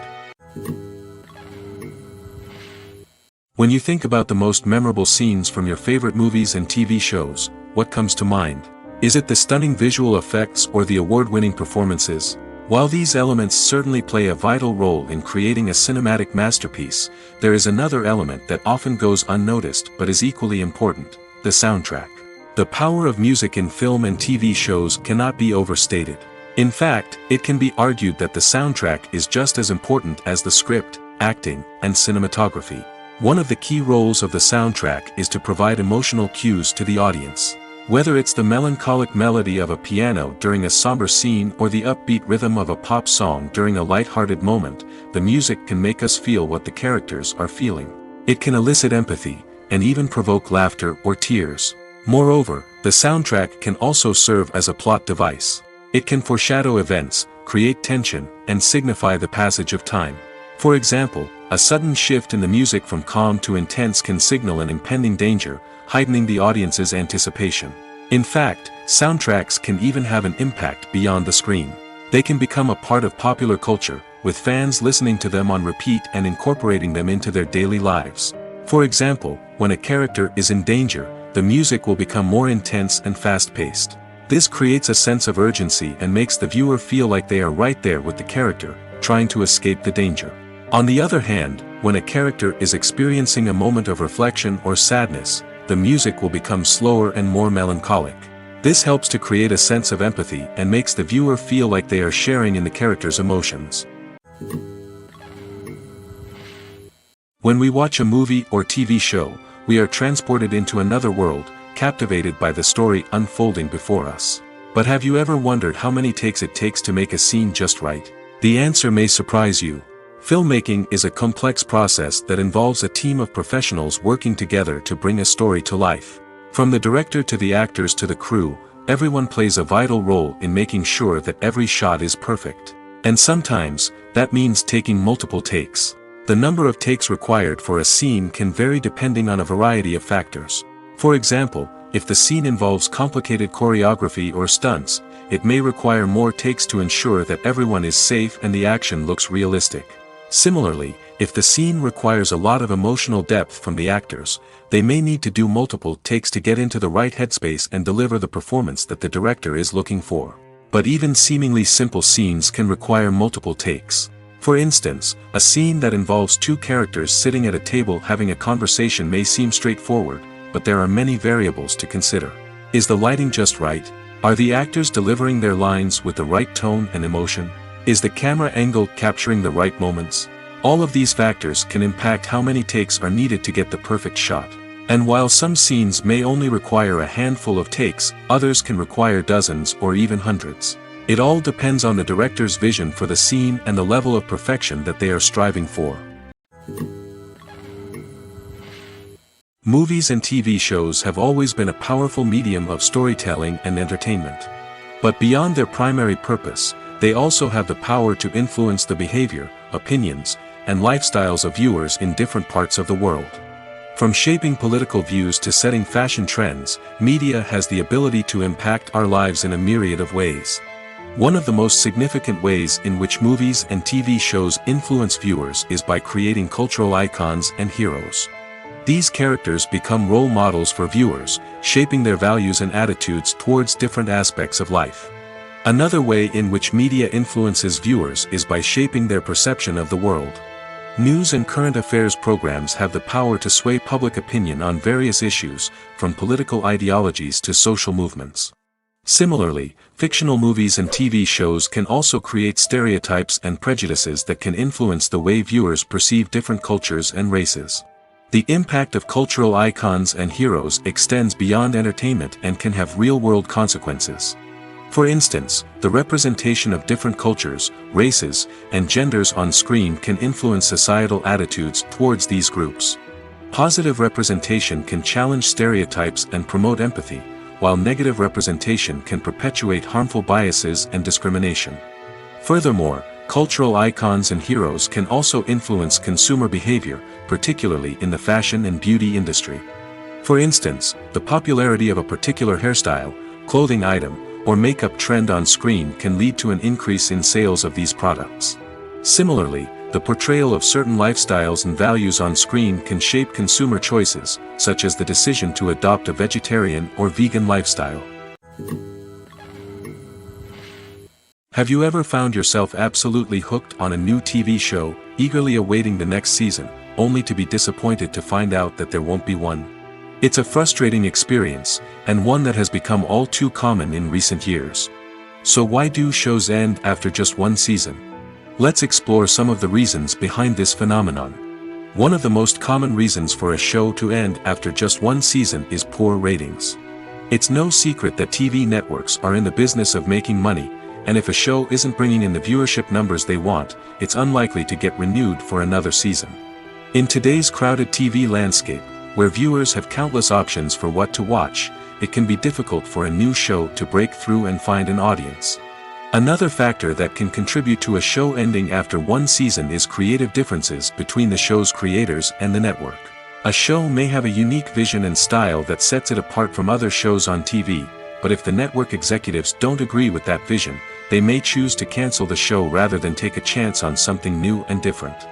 When you think about the most memorable scenes from your favorite movies and TV shows, what comes to mind? Is it the stunning visual effects or the award-winning performances? While these elements certainly play a vital role in creating a cinematic masterpiece, there is another element that often goes unnoticed but is equally important: the soundtrack. The power of music in film and TV shows cannot be overstated. In fact, it can be argued that the soundtrack is just as important as the script, acting, and cinematography. One of the key roles of the soundtrack is to provide emotional cues to the audience. Whether it's the melancholic melody of a piano during a somber scene or the upbeat rhythm of a pop song during a light-hearted moment, the music can make us feel what the characters are feeling. It can elicit empathy, and even provoke laughter or tears. Moreover, the soundtrack can also serve as a plot device. It can foreshadow events, create tension, and signify the passage of time. For example, a sudden shift in the music from calm to intense can signal an impending danger, heightening the audience's anticipation. In fact, soundtracks can even have an impact beyond the screen. They can become a part of popular culture, with fans listening to them on repeat and incorporating them into their daily lives. For example, when a character is in danger, the music will become more intense and fast-paced. This creates a sense of urgency and makes the viewer feel like they are right there with the character, trying to escape the danger. On the other hand, when a character is experiencing a moment of reflection or sadness, the music will become slower and more melancholic. This helps to create a sense of empathy and makes the viewer feel like they are sharing in the character's emotions. When we watch a movie or TV show, we are transported into another world, captivated by the story unfolding before us. But have you ever wondered how many takes it takes to make a scene just right? The answer may surprise you. Filmmaking is a complex process that involves a team of professionals working together to bring a story to life. From the director to the actors to the crew, everyone plays a vital role in making sure that every shot is perfect. And sometimes, that means taking multiple takes. The number of takes required for a scene can vary depending on a variety of factors. For example, if the scene involves complicated choreography or stunts, it may require more takes to ensure that everyone is safe and the action looks realistic. Similarly, if the scene requires a lot of emotional depth from the actors, they may need to do multiple takes to get into the right headspace and deliver the performance that the director is looking for. But even seemingly simple scenes can require multiple takes. For instance, a scene that involves two characters sitting at a table having a conversation may seem straightforward, but there are many variables to consider. Is the lighting just right? Are the actors delivering their lines with the right tone and emotion? Is the camera angle capturing the right moments? All of these factors can impact how many takes are needed to get the perfect shot. And while some scenes may only require a handful of takes, others can require dozens or even hundreds. It all depends on the director's vision for the scene and the level of perfection that they are striving for. Movies and TV shows have always been a powerful medium of storytelling and entertainment. But beyond their primary purpose, they also have the power to influence the behavior, opinions, and lifestyles of viewers in different parts of the world. From shaping political views to setting fashion trends, media has the ability to impact our lives in a myriad of ways. One of the most significant ways in which movies and TV shows influence viewers is by creating cultural icons and heroes. These characters become role models for viewers, shaping their values and attitudes towards different aspects of life. Another way in which media influences viewers is by shaping their perception of the world. News and current affairs programs have the power to sway public opinion on various issues, from political ideologies to social movements. Similarly, fictional movies and TV shows can also create stereotypes and prejudices that can influence the way viewers perceive different cultures and races. The impact of cultural icons and heroes extends beyond entertainment and can have real-world consequences. For instance, the representation of different cultures, races, and genders on screen can influence societal attitudes towards these groups. Positive representation can challenge stereotypes and promote empathy, while negative representation can perpetuate harmful biases and discrimination. Furthermore, cultural icons and heroes can also influence consumer behavior, particularly in the fashion and beauty industry. For instance, the popularity of a particular hairstyle, clothing item, or makeup trend on screen can lead to an increase in sales of these products. Similarly, the portrayal of certain lifestyles and values on screen can shape consumer choices, such as the decision to adopt a vegetarian or vegan lifestyle. Have you ever found yourself absolutely hooked on a new TV show, eagerly awaiting the next season, only to be disappointed to find out that there won't be one? It's a frustrating experience, and one that has become all too common in recent years. So why do shows end after just one season? Let's explore some of the reasons behind this phenomenon. One of the most common reasons for a show to end after just one season is poor ratings. It's no secret that TV networks are in the business of making money, and if a show isn't bringing in the viewership numbers they want, it's unlikely to get renewed for another season. In today's crowded TV landscape, where viewers have countless options for what to watch, it can be difficult for a new show to break through and find an audience. Another factor that can contribute to a show ending after one season is creative differences between the show's creators and the network. A show may have a unique vision and style that sets it apart from other shows on TV, but if the network executives don't agree with that vision, they may choose to cancel the show rather than take a chance on something new and different.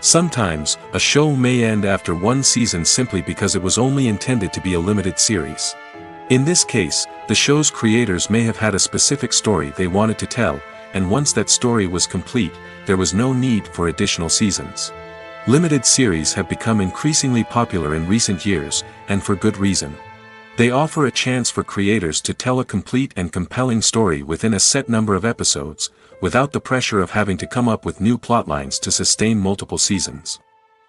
Sometimes, a show may end after one season simply because it was only intended to be a limited series. In this case, the show's creators may have had a specific story they wanted to tell, and once that story was complete, there was no need for additional seasons. Limited series have become increasingly popular in recent years, and for good reason. They offer a chance for creators to tell a complete and compelling story within a set number of episodes, without the pressure of having to come up with new plotlines to sustain multiple seasons.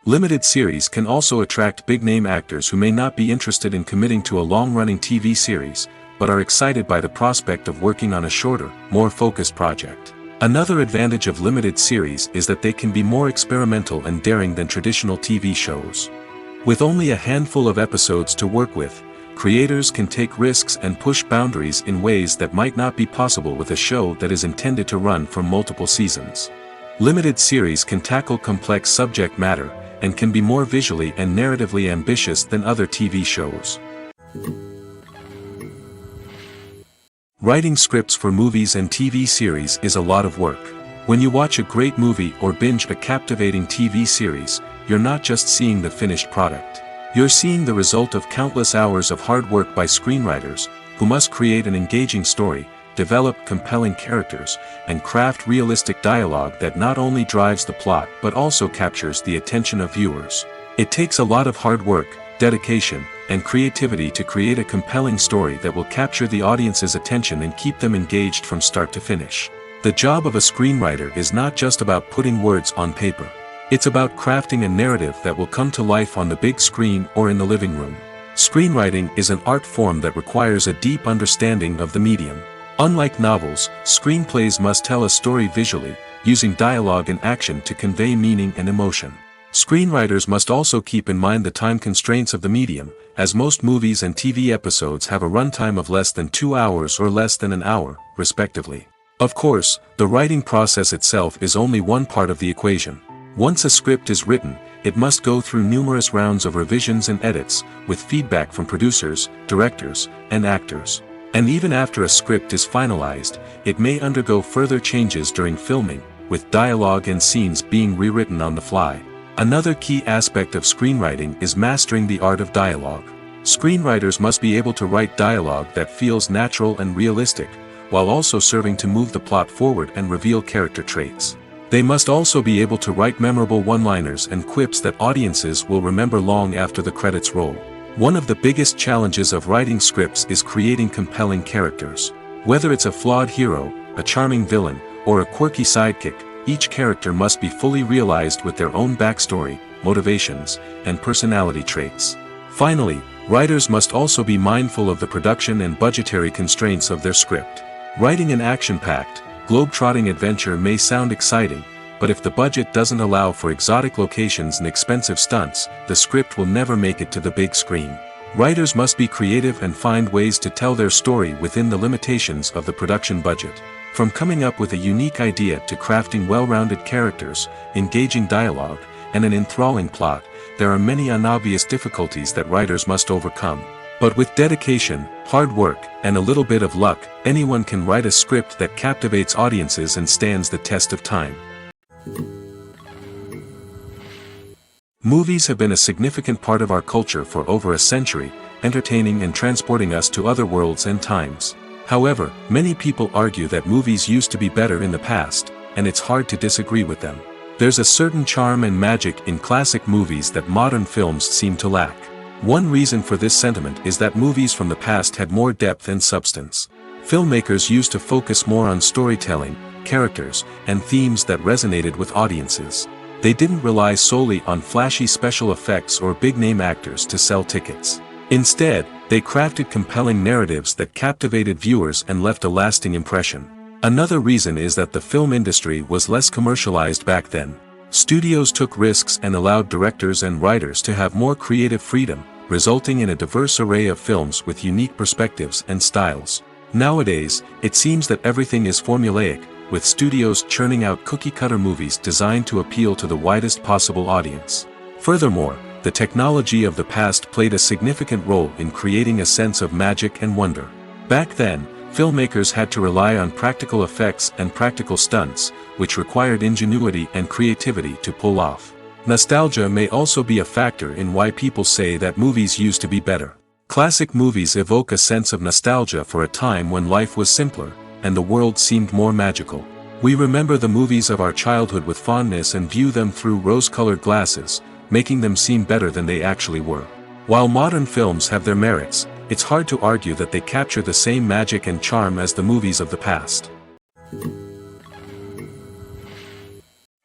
Limited series can also attract big-name actors who may not be interested in committing to a long-running TV series, but are excited by the prospect of working on a shorter, more focused project. Another advantage of limited series is that they can be more experimental and daring than traditional TV shows. With only a handful of episodes to work with, creators can take risks and push boundaries in ways that might not be possible with a show that is intended to run for multiple seasons. Limited series can tackle complex subject matter, and can be more visually and narratively ambitious than other TV shows. Writing scripts for movies and TV series is a lot of work. When you watch a great movie or binge a captivating TV series, you're not just seeing the finished product. You're seeing the result of countless hours of hard work by screenwriters, who must create an engaging story, develop compelling characters, and craft realistic dialogue that not only drives the plot but also captures the attention of viewers. It takes a lot of hard work, dedication, and creativity to create a compelling story that will capture the audience's attention and keep them engaged from start to finish. The job of a screenwriter is not just about putting words on paper. It's about crafting a narrative that will come to life on the big screen or in the living room. Screenwriting is an art form that requires a deep understanding of the medium. Unlike novels, screenplays must tell a story visually, using dialogue and action to convey meaning and emotion. Screenwriters must also keep in mind the time constraints of the medium, as most movies and TV episodes have a runtime of less than 2 hours or less than an hour, respectively. Of course, the writing process itself is only one part of the equation. Once a script is written, it must go through numerous rounds of revisions and edits, with feedback from producers, directors, and actors. And even after a script is finalized, it may undergo further changes during filming, with dialogue and scenes being rewritten on the fly. Another key aspect of screenwriting is mastering the art of dialogue. Screenwriters must be able to write dialogue that feels natural and realistic, while also serving to move the plot forward and reveal character traits. They must also be able to write memorable one-liners and quips that audiences will remember long after the credits roll. One of the biggest challenges of writing scripts is creating compelling characters. Whether it's a flawed hero, a charming villain, or a quirky sidekick, each character must be fully realized with their own backstory, motivations, and personality traits. Finally, writers must also be mindful of the production and budgetary constraints of their script. Writing an action-packed, globe-trotting adventure may sound exciting, but if the budget doesn't allow for exotic locations and expensive stunts, the script will never make it to the big screen. Writers must be creative and find ways to tell their story within the limitations of the production budget. From coming up with a unique idea to crafting well-rounded characters, engaging dialogue, and an enthralling plot, there are many unobvious difficulties that writers must overcome. But with dedication, hard work, and a little bit of luck, anyone can write a script that captivates audiences and stands the test of time. Movies have been a significant part of our culture for over a century, entertaining and transporting us to other worlds and times. However, many people argue that movies used to be better in the past, and it's hard to disagree with them. There's a certain charm and magic in classic movies that modern films seem to lack. One reason for this sentiment is that movies from the past had more depth and substance. Filmmakers used to focus more on storytelling, characters, and themes that resonated with audiences. They didn't rely solely on flashy special effects or big-name actors to sell tickets. Instead, they crafted compelling narratives that captivated viewers and left a lasting impression. Another reason is that the film industry was less commercialized back then. Studios took risks and allowed directors and writers to have more creative freedom, resulting in a diverse array of films with unique perspectives and styles. Nowadays, it seems that everything is formulaic, with studios churning out cookie-cutter movies designed to appeal to the widest possible audience. Furthermore, the technology of the past played a significant role in creating a sense of magic and wonder. Back then, filmmakers had to rely on practical effects and practical stunts, which required ingenuity and creativity to pull off. Nostalgia may also be a factor in why people say that movies used to be better. Classic movies evoke a sense of nostalgia for a time when life was simpler, and the world seemed more magical. We remember the movies of our childhood with fondness and view them through rose-colored glasses, making them seem better than they actually were. While modern films have their merits, it's hard to argue that they capture the same magic and charm as the movies of the past.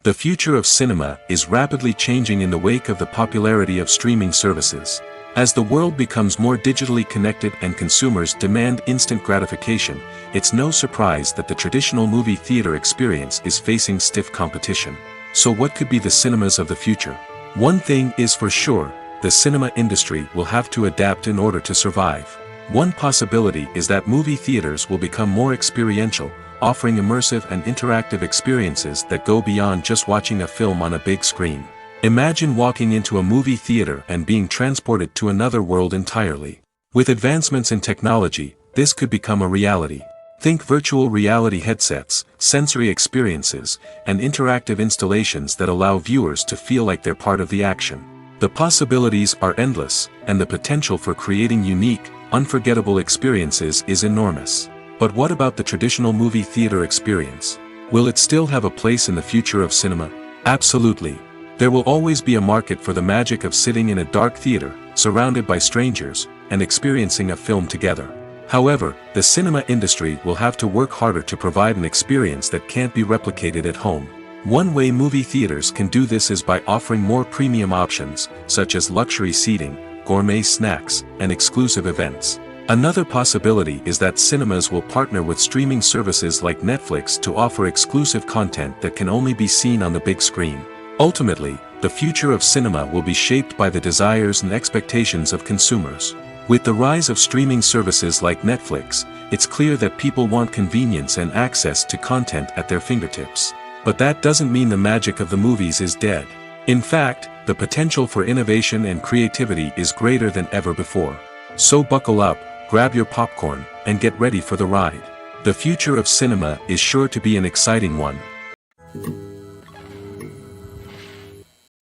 The future of cinema is rapidly changing in the wake of the popularity of streaming services. As the world becomes more digitally connected and consumers demand instant gratification, it's no surprise that the traditional movie theater experience is facing stiff competition. So what could be the cinemas of the future? One thing is for sure, the cinema industry will have to adapt in order to survive. One possibility is that movie theaters will become more experiential, offering immersive and interactive experiences that go beyond just watching a film on a big screen. Imagine walking into a movie theater and being transported to another world entirely. With advancements in technology, this could become a reality. Think virtual reality headsets, sensory experiences, and interactive installations that allow viewers to feel like they're part of the action. The possibilities are endless, and the potential for creating unique, unforgettable experiences is enormous. But what about the traditional movie theater experience? Will it still have a place in the future of cinema? Absolutely. There will always be a market for the magic of sitting in a dark theater, surrounded by strangers, and experiencing a film together. However, the cinema industry will have to work harder to provide an experience that can't be replicated at home. One way movie theaters can do this is by offering more premium options, such as luxury seating, gourmet snacks, and exclusive events. Another possibility is that cinemas will partner with streaming services like Netflix to offer exclusive content that can only be seen on the big screen. Ultimately, the future of cinema will be shaped by the desires and expectations of consumers. With the rise of streaming services like Netflix, it's clear that people want convenience and access to content at their fingertips. But that doesn't mean the magic of the movies is dead. In fact, the potential for innovation and creativity is greater than ever before. So buckle up, grab your popcorn, and get ready for the ride. The future of cinema is sure to be an exciting one.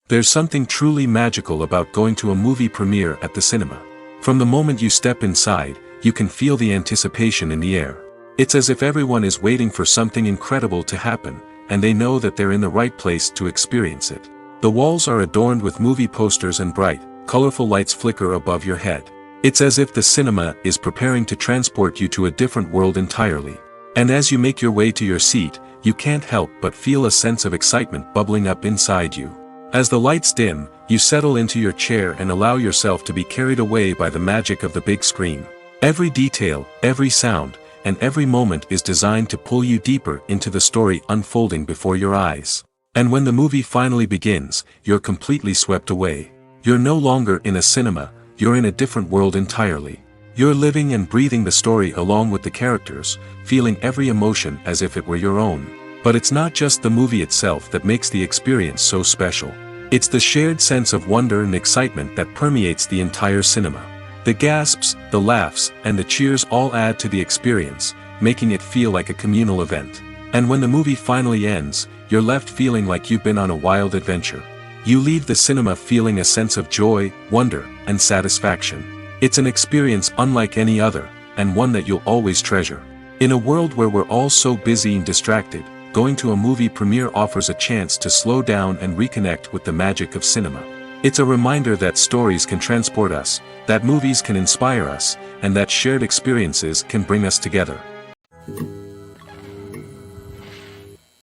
There's something truly magical about going to a movie premiere at the cinema. From the moment you step inside, you can feel the anticipation in the air. It's as if everyone is waiting for something incredible to happen, and they know that they're in the right place to experience it. The walls are adorned with movie posters and bright, colorful lights flicker above your head. It's as if the cinema is preparing to transport you to a different world entirely. And as you make your way to your seat, you can't help but feel a sense of excitement bubbling up inside you. As the lights dim, you settle into your chair and allow yourself to be carried away by the magic of the big screen. Every detail, every sound, and every moment is designed to pull you deeper into the story unfolding before your eyes. And when the movie finally begins, you're completely swept away. You're no longer in a cinema, you're in a different world entirely. You're living and breathing the story along with the characters, feeling every emotion as if it were your own. But it's not just the movie itself that makes the experience so special. It's the shared sense of wonder and excitement that permeates the entire cinema. The gasps, the laughs, and the cheers all add to the experience, making it feel like a communal event. And when the movie finally ends, you're left feeling like you've been on a wild adventure. You leave the cinema feeling a sense of joy, wonder, and satisfaction. It's an experience unlike any other, and one that you'll always treasure. In a world where we're all so busy and distracted, going to a movie premiere offers a chance to slow down and reconnect with the magic of cinema. It's a reminder that stories can transport us, that movies can inspire us, and that shared experiences can bring us together.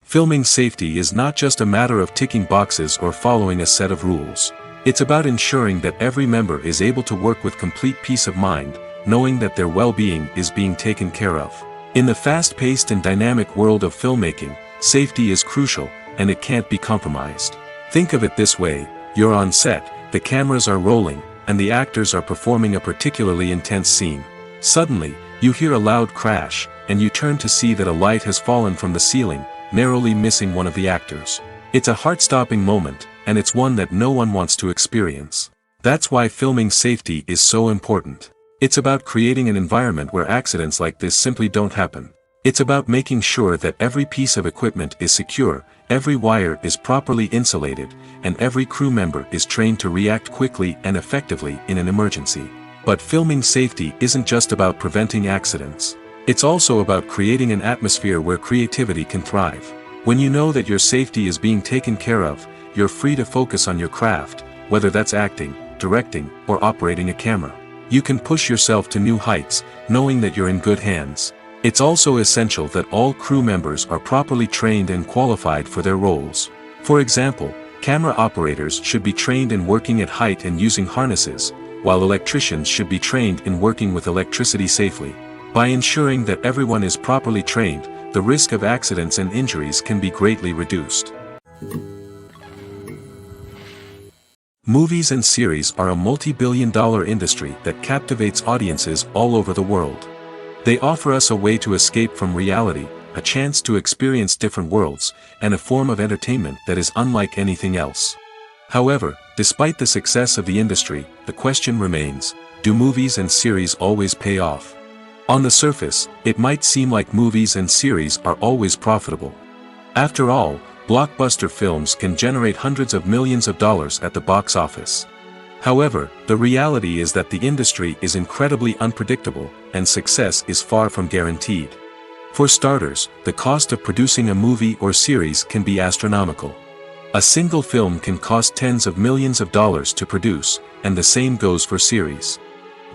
Filming safety is not just a matter of ticking boxes or following a set of rules. It's about ensuring that every member is able to work with complete peace of mind, knowing that their well-being is being taken care of. In the fast-paced and dynamic world of filmmaking, safety is crucial, and it can't be compromised. Think of it this way: you're on set, the cameras are rolling, and the actors are performing a particularly intense scene. Suddenly, you hear a loud crash, and you turn to see that a light has fallen from the ceiling, narrowly missing one of the actors. It's a heart-stopping moment, and it's one that no one wants to experience. That's why filming safety is so important. It's about creating an environment where accidents like this simply don't happen. It's about making sure that every piece of equipment is secure, every wire is properly insulated, and every crew member is trained to react quickly and effectively in an emergency. But filming safety isn't just about preventing accidents. It's also about creating an atmosphere where creativity can thrive. When you know that your safety is being taken care of, you're free to focus on your craft, whether that's acting, directing, or operating a camera. You can push yourself to new heights, knowing that you're in good hands. It's also essential that all crew members are properly trained and qualified for their roles. For example, camera operators should be trained in working at height and using harnesses, while electricians should be trained in working with electricity safely. By ensuring that everyone is properly trained, the risk of accidents and injuries can be greatly reduced. Movies and series are a multi-billion-dollar industry that captivates audiences all over the world. They offer us a way to escape from reality, a chance to experience different worlds, and a form of entertainment that is unlike anything else. However, despite the success of the industry, the question remains, do movies and series always pay off? On the surface, it might seem like movies and series are always profitable. After all, blockbuster films can generate hundreds of millions of dollars at the box office. However, the reality is that the industry is incredibly unpredictable, and success is far from guaranteed. For starters, the cost of producing a movie or series can be astronomical. A single film can cost tens of millions of dollars to produce, and the same goes for series.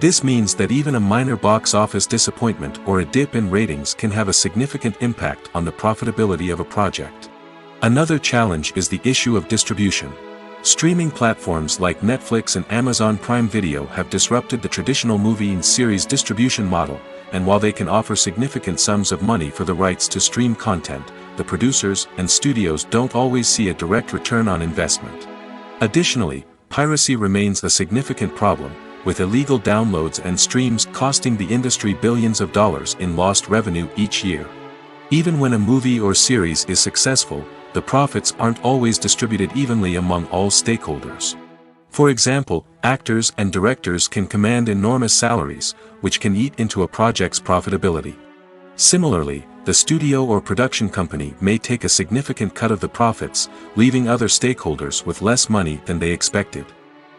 This means that even a minor box office disappointment or a dip in ratings can have a significant impact on the profitability of a project. Another challenge is the issue of distribution. Streaming platforms like Netflix and Amazon Prime Video have disrupted the traditional movie and series distribution model, and while they can offer significant sums of money for the rights to stream content, the producers and studios don't always see a direct return on investment. Additionally, piracy remains a significant problem, with illegal downloads and streams costing the industry billions of dollars in lost revenue each year. Even when a movie or series is successful, the profits aren't always distributed evenly among all stakeholders. For example, actors and directors can command enormous salaries, which can eat into a project's profitability. Similarly, the studio or production company may take a significant cut of the profits, leaving other stakeholders with less money than they expected.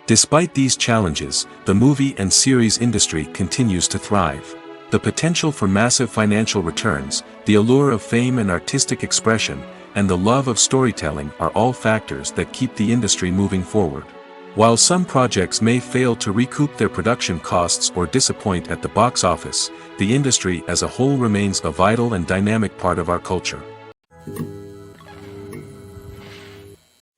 Despite these challenges, the movie and series industry continues to thrive. The potential for massive financial returns, the allure of fame and artistic expression, and the love of storytelling are all factors that keep the industry moving forward. While some projects may fail to recoup their production costs or disappoint at the box office, the industry as a whole remains a vital and dynamic part of our culture.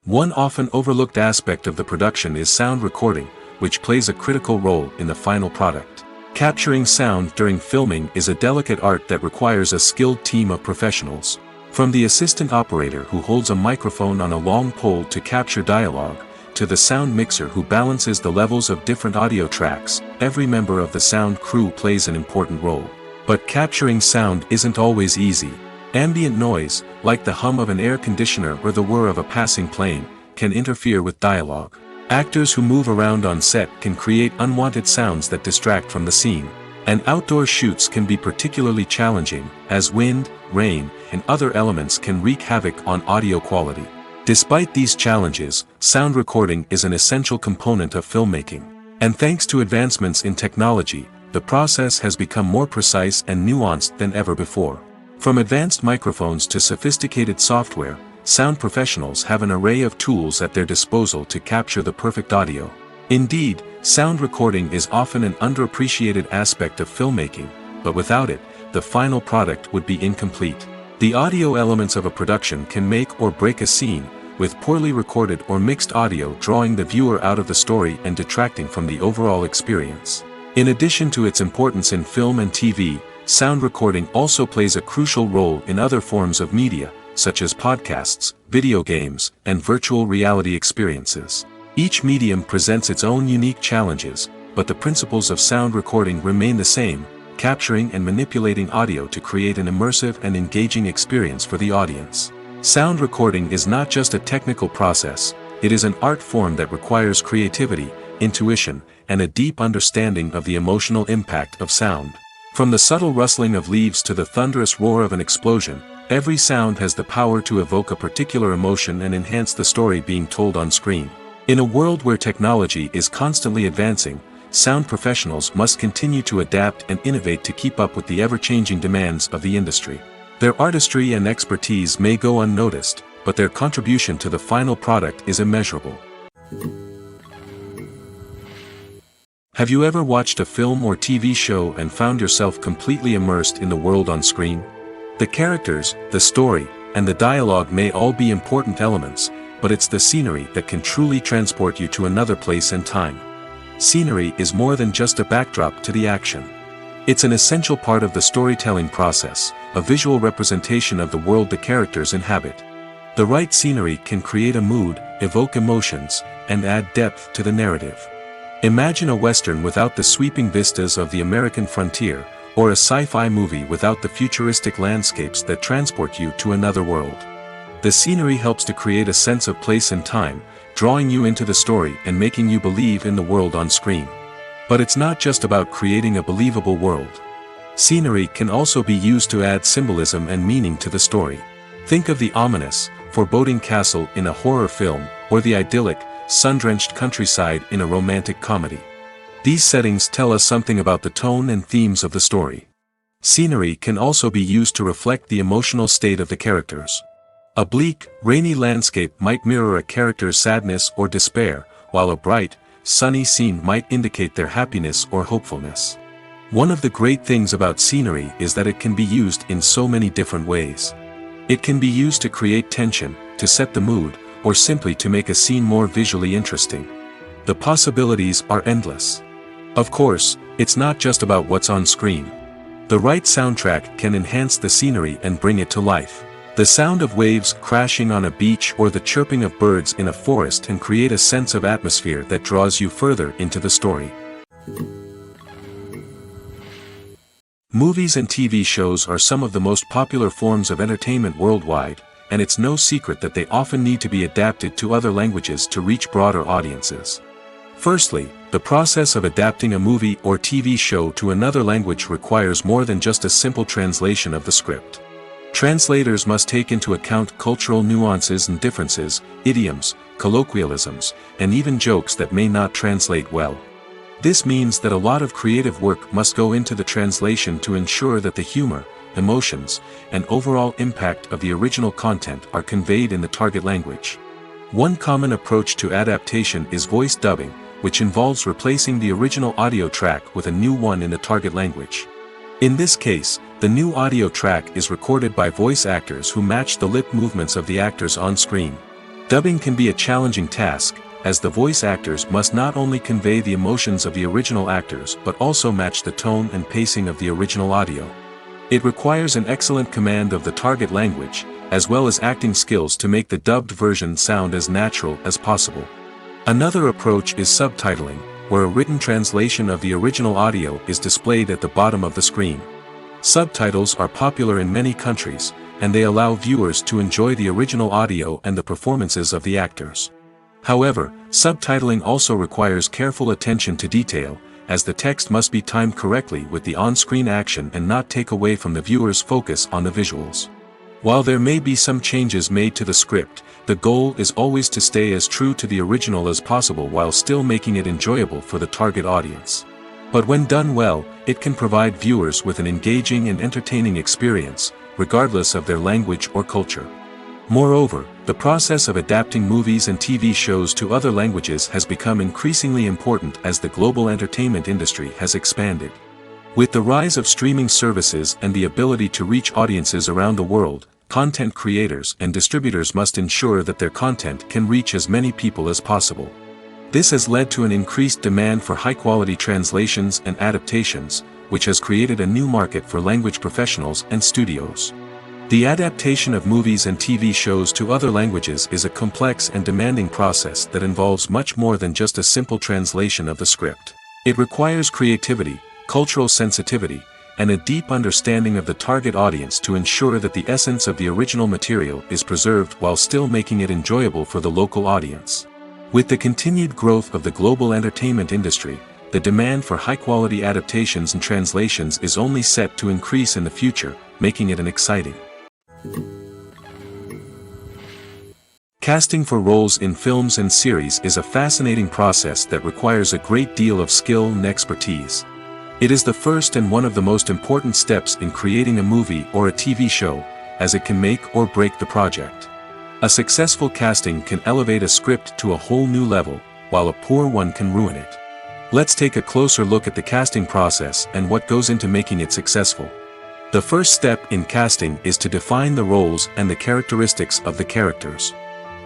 One often overlooked aspect of the production is sound recording, which plays a critical role in the final product. Capturing sound during filming is a delicate art that requires a skilled team of professionals. From the assistant operator who holds a microphone on a long pole to capture dialogue, to the sound mixer who balances the levels of different audio tracks, every member of the sound crew plays an important role. But capturing sound isn't always easy. Ambient noise, like the hum of an air conditioner or the whir of a passing plane, can interfere with dialogue. Actors who move around on set can create unwanted sounds that distract from the scene. And outdoor shoots can be particularly challenging, as wind, rain, and other elements can wreak havoc on audio quality. Despite these challenges, sound recording is an essential component of filmmaking. And thanks to advancements in technology, the process has become more precise and nuanced than ever before. From advanced microphones to sophisticated software, sound professionals have an array of tools at their disposal to capture the perfect audio. Indeed, sound recording is often an underappreciated aspect of filmmaking, but without it, the final product would be incomplete. The audio elements of a production can make or break a scene, with poorly recorded or mixed audio drawing the viewer out of the story and detracting from the overall experience. In addition to its importance in film and TV, sound recording also plays a crucial role in other forms of media, such as podcasts, video games, and virtual reality experiences. Each medium presents its own unique challenges, but the principles of sound recording remain the same, capturing and manipulating audio to create an immersive and engaging experience for the audience. Sound recording is not just a technical process, it is an art form that requires creativity, intuition, and a deep understanding of the emotional impact of sound. From the subtle rustling of leaves to the thunderous roar of an explosion, every sound has the power to evoke a particular emotion and enhance the story being told on screen. In a world where technology is constantly advancing, sound professionals must continue to adapt and innovate to keep up with the ever-changing demands of the industry. Their artistry and expertise may go unnoticed, but their contribution to the final product is immeasurable. Have you ever watched a film or TV show and found yourself completely immersed in the world on screen? The characters, the story, and the dialogue may all be important elements, but it's the scenery that can truly transport you to another place and time. Scenery is more than just a backdrop to the action. It's an essential part of the storytelling process, a visual representation of the world the characters inhabit. The right scenery can create a mood, evoke emotions, and add depth to the narrative. Imagine a Western without the sweeping vistas of the American frontier, or a sci-fi movie without the futuristic landscapes that transport you to another world. The scenery helps to create a sense of place and time, drawing you into the story and making you believe in the world on screen. But it's not just about creating a believable world. Scenery can also be used to add symbolism and meaning to the story. Think of the ominous, foreboding castle in a horror film, or the idyllic, sun-drenched countryside in a romantic comedy. These settings tell us something about the tone and themes of the story. Scenery can also be used to reflect the emotional state of the characters. A bleak, rainy landscape might mirror a character's sadness or despair, while a bright, sunny scene might indicate their happiness or hopefulness. One of the great things about scenery is that it can be used in so many different ways. It can be used to create tension, to set the mood, or simply to make a scene more visually interesting. The possibilities are endless. Of course, it's not just about what's on screen. The right soundtrack can enhance the scenery and bring it to life. The sound of waves crashing on a beach or the chirping of birds in a forest can create a sense of atmosphere that draws you further into the story. Movies and TV shows are some of the most popular forms of entertainment worldwide, and it's no secret that they often need to be adapted to other languages to reach broader audiences. Firstly, the process of adapting a movie or TV show to another language requires more than just a simple translation of the script. Translators must take into account cultural nuances and differences, idioms, colloquialisms, and even jokes that may not translate well. This means that a lot of creative work must go into the translation to ensure that the humor, emotions, and overall impact of the original content are conveyed in the target language. One common approach to adaptation is voice dubbing, which involves replacing the original audio track with a new one in the target language. In this case, the new audio track is recorded by voice actors who match the lip movements of the actors on screen. Dubbing can be a challenging task, as the voice actors must not only convey the emotions of the original actors but also match the tone and pacing of the original audio. It requires an excellent command of the target language, as well as acting skills to make the dubbed version sound as natural as possible. Another approach is subtitling, where a written translation of the original audio is displayed at the bottom of the screen. Subtitles are popular in many countries, and they allow viewers to enjoy the original audio and the performances of the actors. However, subtitling also requires careful attention to detail, as the text must be timed correctly with the on-screen action and not take away from the viewer's focus on the visuals. While there may be some changes made to the script, the goal is always to stay as true to the original as possible while still making it enjoyable for the target audience. But when done well, it can provide viewers with an engaging and entertaining experience, regardless of their language or culture. Moreover, the process of adapting movies and TV shows to other languages has become increasingly important as the global entertainment industry has expanded. With the rise of streaming services and the ability to reach audiences around the world, content creators and distributors must ensure that their content can reach as many people as possible. This has led to an increased demand for high-quality translations and adaptations, which has created a new market for language professionals and studios. The adaptation of movies and TV shows to other languages is a complex and demanding process that involves much more than just a simple translation of the script. It requires creativity, cultural sensitivity, and a deep understanding of the target audience to ensure that the essence of the original material is preserved while still making it enjoyable for the local audience. With the continued growth of the global entertainment industry, the demand for high-quality adaptations and translations is only set to increase in the future, making it an exciting. Casting for roles in films and series is a fascinating process that requires a great deal of skill and expertise. It is the first and one of the most important steps in creating a movie or a TV show, as it can make or break the project. A successful casting can elevate a script to a whole new level, while a poor one can ruin it. Let's take a closer look at the casting process and what goes into making it successful. The first step in casting is to define the roles and the characteristics of the characters.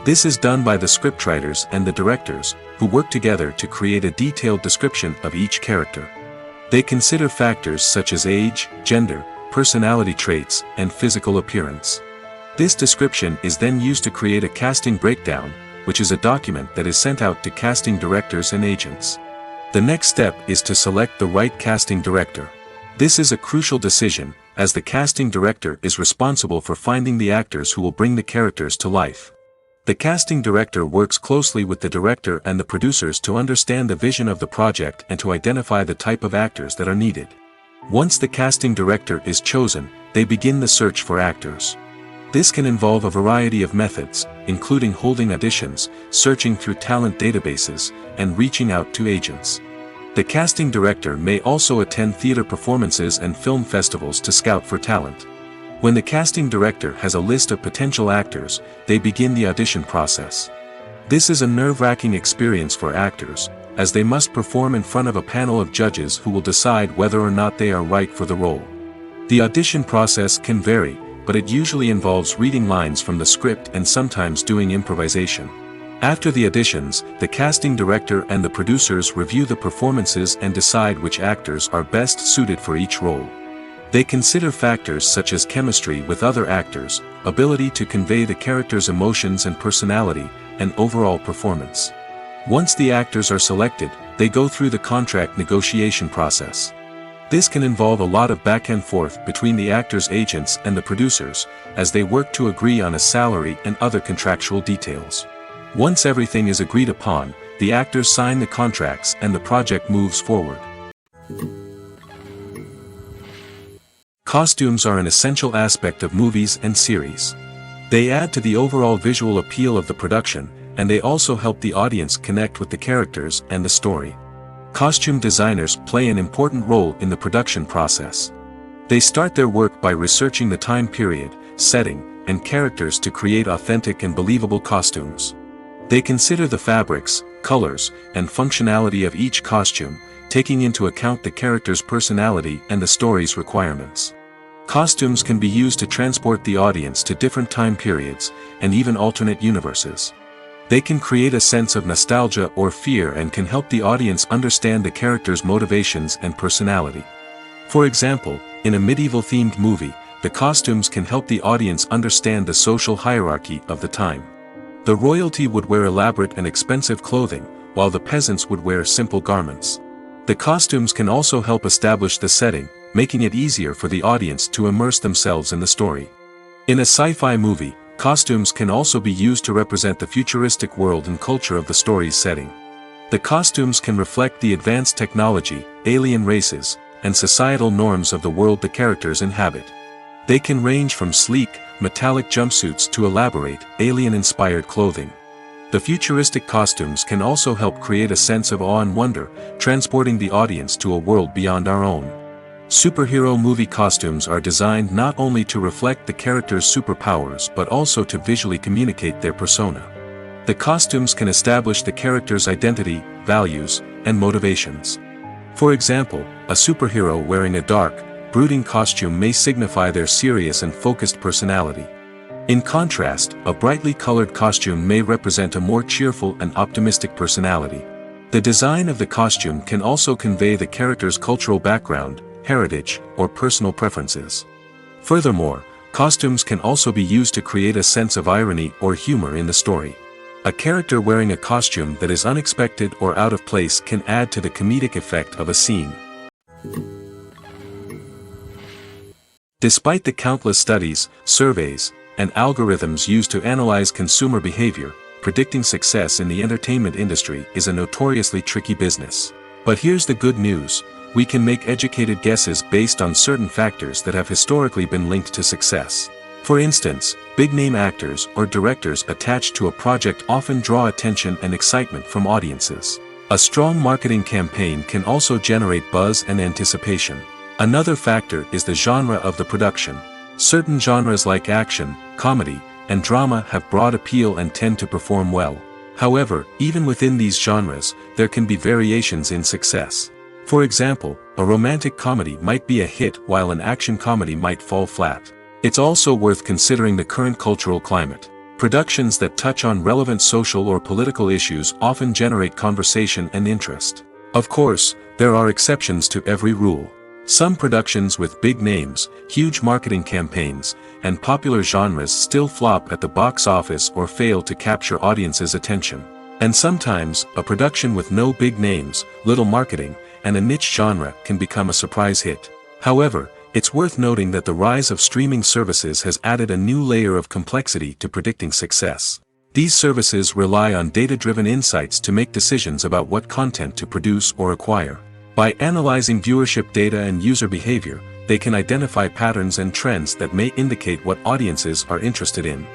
This is done by the scriptwriters and the directors, who work together to create a detailed description of each character. They consider factors such as age, gender, personality traits, and physical appearance. This description is then used to create a casting breakdown, which is a document that is sent out to casting directors and agents. The next step is to select the right casting director. This is a crucial decision, as the casting director is responsible for finding the actors who will bring the characters to life. The casting director works closely with the director and the producers to understand the vision of the project and to identify the type of actors that are needed. Once the casting director is chosen, they begin the search for actors. This can involve a variety of methods, including holding auditions, searching through talent databases, and reaching out to agents. The casting director may also attend theater performances and film festivals to scout for talent. When the casting director has a list of potential actors, they begin the audition process. This is a nerve-wracking experience for actors, as they must perform in front of a panel of judges who will decide whether or not they are right for the role. The audition process can vary, but it usually involves reading lines from the script and sometimes doing improvisation. After the auditions, the casting director and the producers review the performances and decide which actors are best suited for each role. They consider factors such as chemistry with other actors, ability to convey the character's emotions and personality, and overall performance. Once the actors are selected, they go through the contract negotiation process. This can involve a lot of back and forth between the actors' agents and the producers, as they work to agree on a salary and other contractual details. Once everything is agreed upon, the actors sign the contracts and the project moves forward. Costumes are an essential aspect of movies and series. They add to the overall visual appeal of the production, and they also help the audience connect with the characters and the story. Costume designers play an important role in the production process. They start their work by researching the time period, setting, and characters to create authentic and believable costumes. They consider the fabrics, colors, and functionality of each costume, taking into account the character's personality and the story's requirements. Costumes can be used to transport the audience to different time periods, and even alternate universes. They can create a sense of nostalgia or fear and can help the audience understand the character's motivations and personality. For example, in a medieval-themed movie, the costumes can help the audience understand the social hierarchy of the time. The royalty would wear elaborate and expensive clothing, while the peasants would wear simple garments. The costumes can also help establish the setting, making it easier for the audience to immerse themselves in the story. In a sci-fi movie, costumes can also be used to represent the futuristic world and culture of the story's setting. The costumes can reflect the advanced technology, alien races, and societal norms of the world the characters inhabit. They can range from sleek, metallic jumpsuits to elaborate, alien-inspired clothing. The futuristic costumes can also help create a sense of awe and wonder, transporting the audience to a world beyond our own. Superhero movie costumes are designed not only to reflect the character's superpowers but also to visually communicate their persona. The costumes can establish the character's identity, values, and motivations. For example, a superhero wearing a dark, brooding costume may signify their serious and focused personality. In contrast, a brightly colored costume may represent a more cheerful and optimistic personality. The design of the costume can also convey the character's cultural background, heritage, or personal preferences. Furthermore, costumes can also be used to create a sense of irony or humor in the story. A character wearing a costume that is unexpected or out of place can add to the comedic effect of a scene. Despite the countless studies, surveys, and algorithms used to analyze consumer behavior, predicting success in the entertainment industry is a notoriously tricky business. But here's the good news: we can make educated guesses based on certain factors that have historically been linked to success. For instance, big-name actors or directors attached to a project often draw attention and excitement from audiences. A strong marketing campaign can also generate buzz and anticipation. Another factor is the genre of the production. Certain genres like action, comedy, and drama have broad appeal and tend to perform well. However, even within these genres, there can be variations in success. For example, a romantic comedy might be a hit while an action comedy might fall flat. It's also worth considering the current cultural climate. Productions that touch on relevant social or political issues often generate conversation and interest. Of course, there are exceptions to every rule. Some productions with big names, huge marketing campaigns, and popular genres still flop at the box office or fail to capture audiences' attention. And sometimes, a production with no big names, little marketing, and a niche genre can become a surprise hit. However, it's worth noting that the rise of streaming services has added a new layer of complexity to predicting success. These services rely on data-driven insights to make decisions about what content to produce or acquire. By analyzing viewership data and user behavior, they can identify patterns and trends that may indicate what audiences are interested in.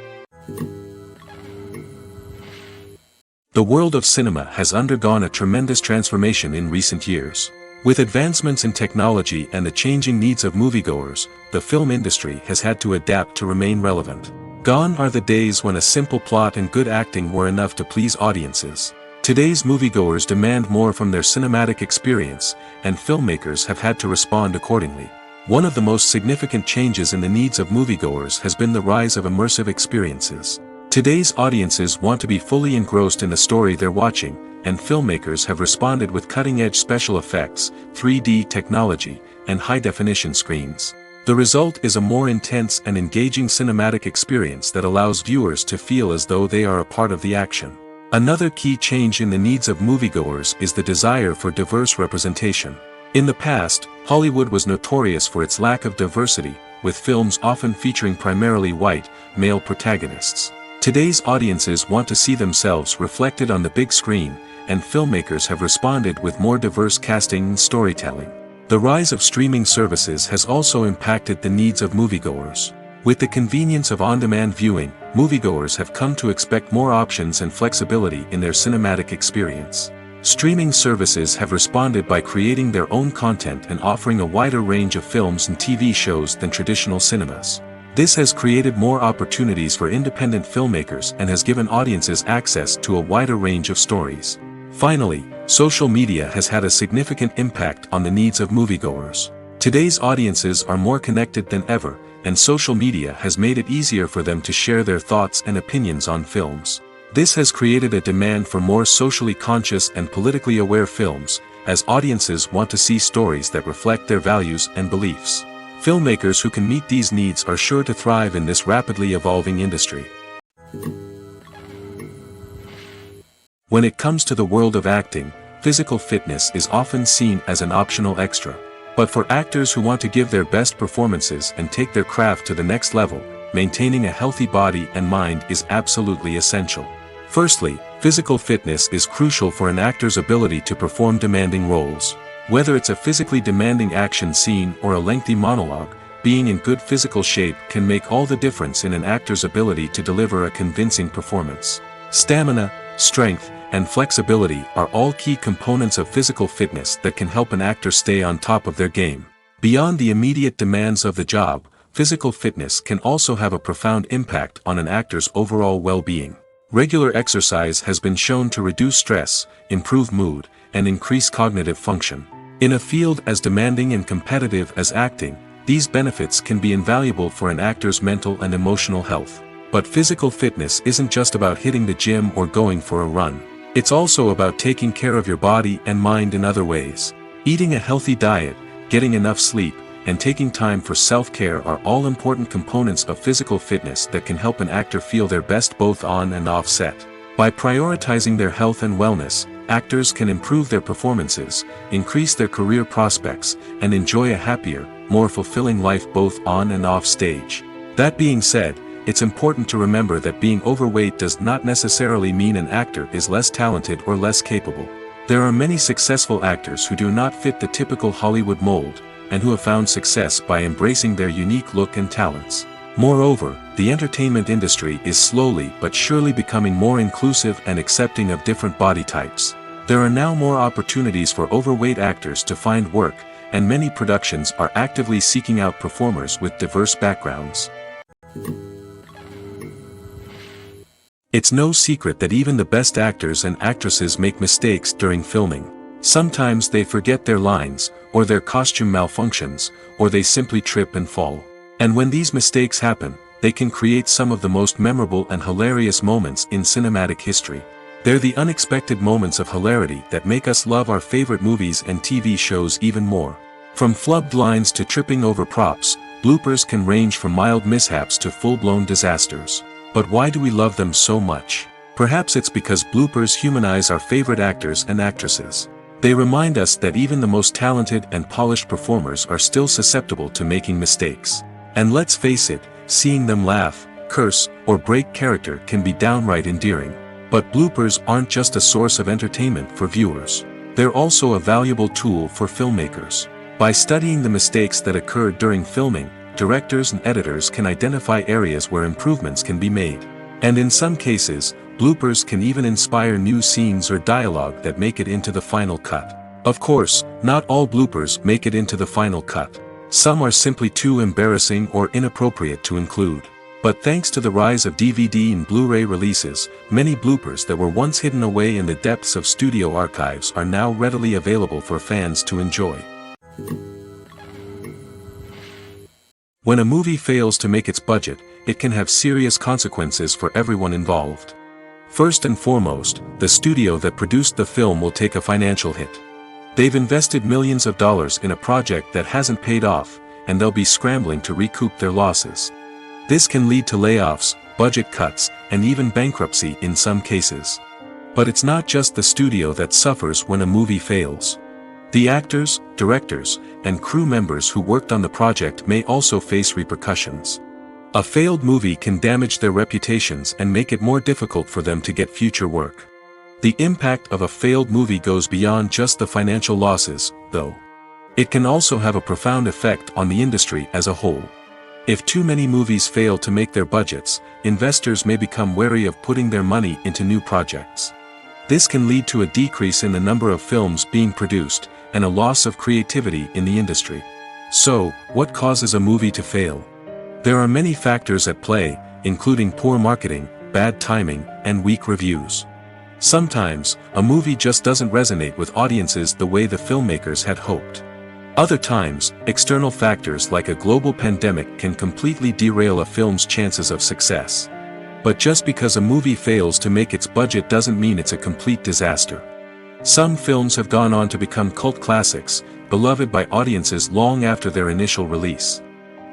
The world of cinema has undergone a tremendous transformation in recent years. With advancements in technology and the changing needs of moviegoers, the film industry has had to adapt to remain relevant. Gone are the days when a simple plot and good acting were enough to please audiences. Today's moviegoers demand more from their cinematic experience, and filmmakers have had to respond accordingly. One of the most significant changes in the needs of moviegoers has been the rise of immersive experiences. Today's audiences want to be fully engrossed in the story they're watching, and filmmakers have responded with cutting-edge special effects, 3D technology, and high-definition screens. The result is a more intense and engaging cinematic experience that allows viewers to feel as though they are a part of the action. Another key change in the needs of moviegoers is the desire for diverse representation. In the past, Hollywood was notorious for its lack of diversity, with films often featuring primarily white, male protagonists. Today's audiences want to see themselves reflected on the big screen, and filmmakers have responded with more diverse casting and storytelling. The rise of streaming services has also impacted the needs of moviegoers. With the convenience of on-demand viewing, moviegoers have come to expect more options and flexibility in their cinematic experience. Streaming services have responded by creating their own content and offering a wider range of films and TV shows than traditional cinemas. This has created more opportunities for independent filmmakers and has given audiences access to a wider range of stories. Finally, social media has had a significant impact on the needs of moviegoers. Today's audiences are more connected than ever, and social media has made it easier for them to share their thoughts and opinions on films. This has created a demand for more socially conscious and politically aware films, as audiences want to see stories that reflect their values and beliefs. Filmmakers who can meet these needs are sure to thrive in this rapidly evolving industry. When it comes to the world of acting, physical fitness is often seen as an optional extra. But for actors who want to give their best performances and take their craft to the next level, maintaining a healthy body and mind is absolutely essential. Firstly, physical fitness is crucial for an actor's ability to perform demanding roles. Whether it's a physically demanding action scene or a lengthy monologue, being in good physical shape can make all the difference in an actor's ability to deliver a convincing performance. Stamina, strength, and flexibility are all key components of physical fitness that can help an actor stay on top of their game. Beyond the immediate demands of the job, physical fitness can also have a profound impact on an actor's overall well-being. Regular exercise has been shown to reduce stress, improve mood, and increase cognitive function. In a field as demanding and competitive as acting, these benefits can be invaluable for an actor's mental and emotional health. But physical fitness isn't just about hitting the gym or going for a run. It's also about taking care of your body and mind in other ways. Eating a healthy diet, getting enough sleep, and taking time for self-care are all important components of physical fitness that can help an actor feel their best both on and off set. By prioritizing their health and wellness, actors can improve their performances, increase their career prospects, and enjoy a happier, more fulfilling life both on and off stage. That being said, it's important to remember that being overweight does not necessarily mean an actor is less talented or less capable. There are many successful actors who do not fit the typical Hollywood mold, and who have found success by embracing their unique look and talents. Moreover, the entertainment industry is slowly but surely becoming more inclusive and accepting of different body types. There are now more opportunities for overweight actors to find work, and many productions are actively seeking out performers with diverse backgrounds. It's no secret that even the best actors and actresses make mistakes during filming. Sometimes they forget their lines, or their costume malfunctions, or they simply trip and fall. And when these mistakes happen, they can create some of the most memorable and hilarious moments in cinematic history. They're the unexpected moments of hilarity that make us love our favorite movies and TV shows even more. From flubbed lines to tripping over props, bloopers can range from mild mishaps to full-blown disasters. But why do we love them so much? Perhaps it's because bloopers humanize our favorite actors and actresses. They remind us that even the most talented and polished performers are still susceptible to making mistakes. And let's face it, seeing them laugh, curse, or break character can be downright endearing. But bloopers aren't just a source of entertainment for viewers. They're also a valuable tool for filmmakers. By studying the mistakes that occurred during filming, directors and editors can identify areas where improvements can be made. And in some cases, bloopers can even inspire new scenes or dialogue that make it into the final cut. Of course, not all bloopers make it into the final cut. Some are simply too embarrassing or inappropriate to include. But thanks to the rise of DVD and Blu-ray releases, many bloopers that were once hidden away in the depths of studio archives are now readily available for fans to enjoy. When a movie fails to make its budget, it can have serious consequences for everyone involved. First and foremost, the studio that produced the film will take a financial hit. They've invested millions of dollars in a project that hasn't paid off, and they'll be scrambling to recoup their losses. This can lead to layoffs, budget cuts, and even bankruptcy in some cases. But it's not just the studio that suffers when a movie fails. The actors, directors, and crew members who worked on the project may also face repercussions. A failed movie can damage their reputations and make it more difficult for them to get future work. The impact of a failed movie goes beyond just the financial losses, though. It can also have a profound effect on the industry as a whole. If too many movies fail to make their budgets, investors may become wary of putting their money into new projects. This can lead to a decrease in the number of films being produced, and a loss of creativity in the industry. So, what causes a movie to fail? There are many factors at play, including poor marketing, bad timing, and weak reviews. Sometimes, a movie just doesn't resonate with audiences the way the filmmakers had hoped. Other times, external factors like a global pandemic can completely derail a film's chances of success. But just because a movie fails to make its budget doesn't mean it's a complete disaster. Some films have gone on to become cult classics, beloved by audiences long after their initial release.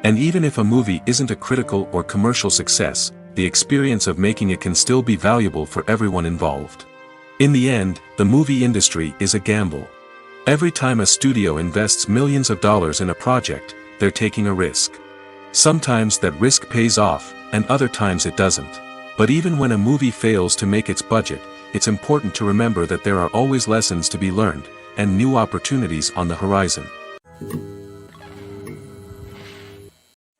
And even if a movie isn't a critical or commercial success, the experience of making it can still be valuable for everyone involved. In the end, the movie industry is a gamble. Every time a studio invests millions of dollars in a project, they're taking a risk. Sometimes that risk pays off, and other times it doesn't. But even when a movie fails to make its budget, it's important to remember that there are always lessons to be learned, and new opportunities on the horizon.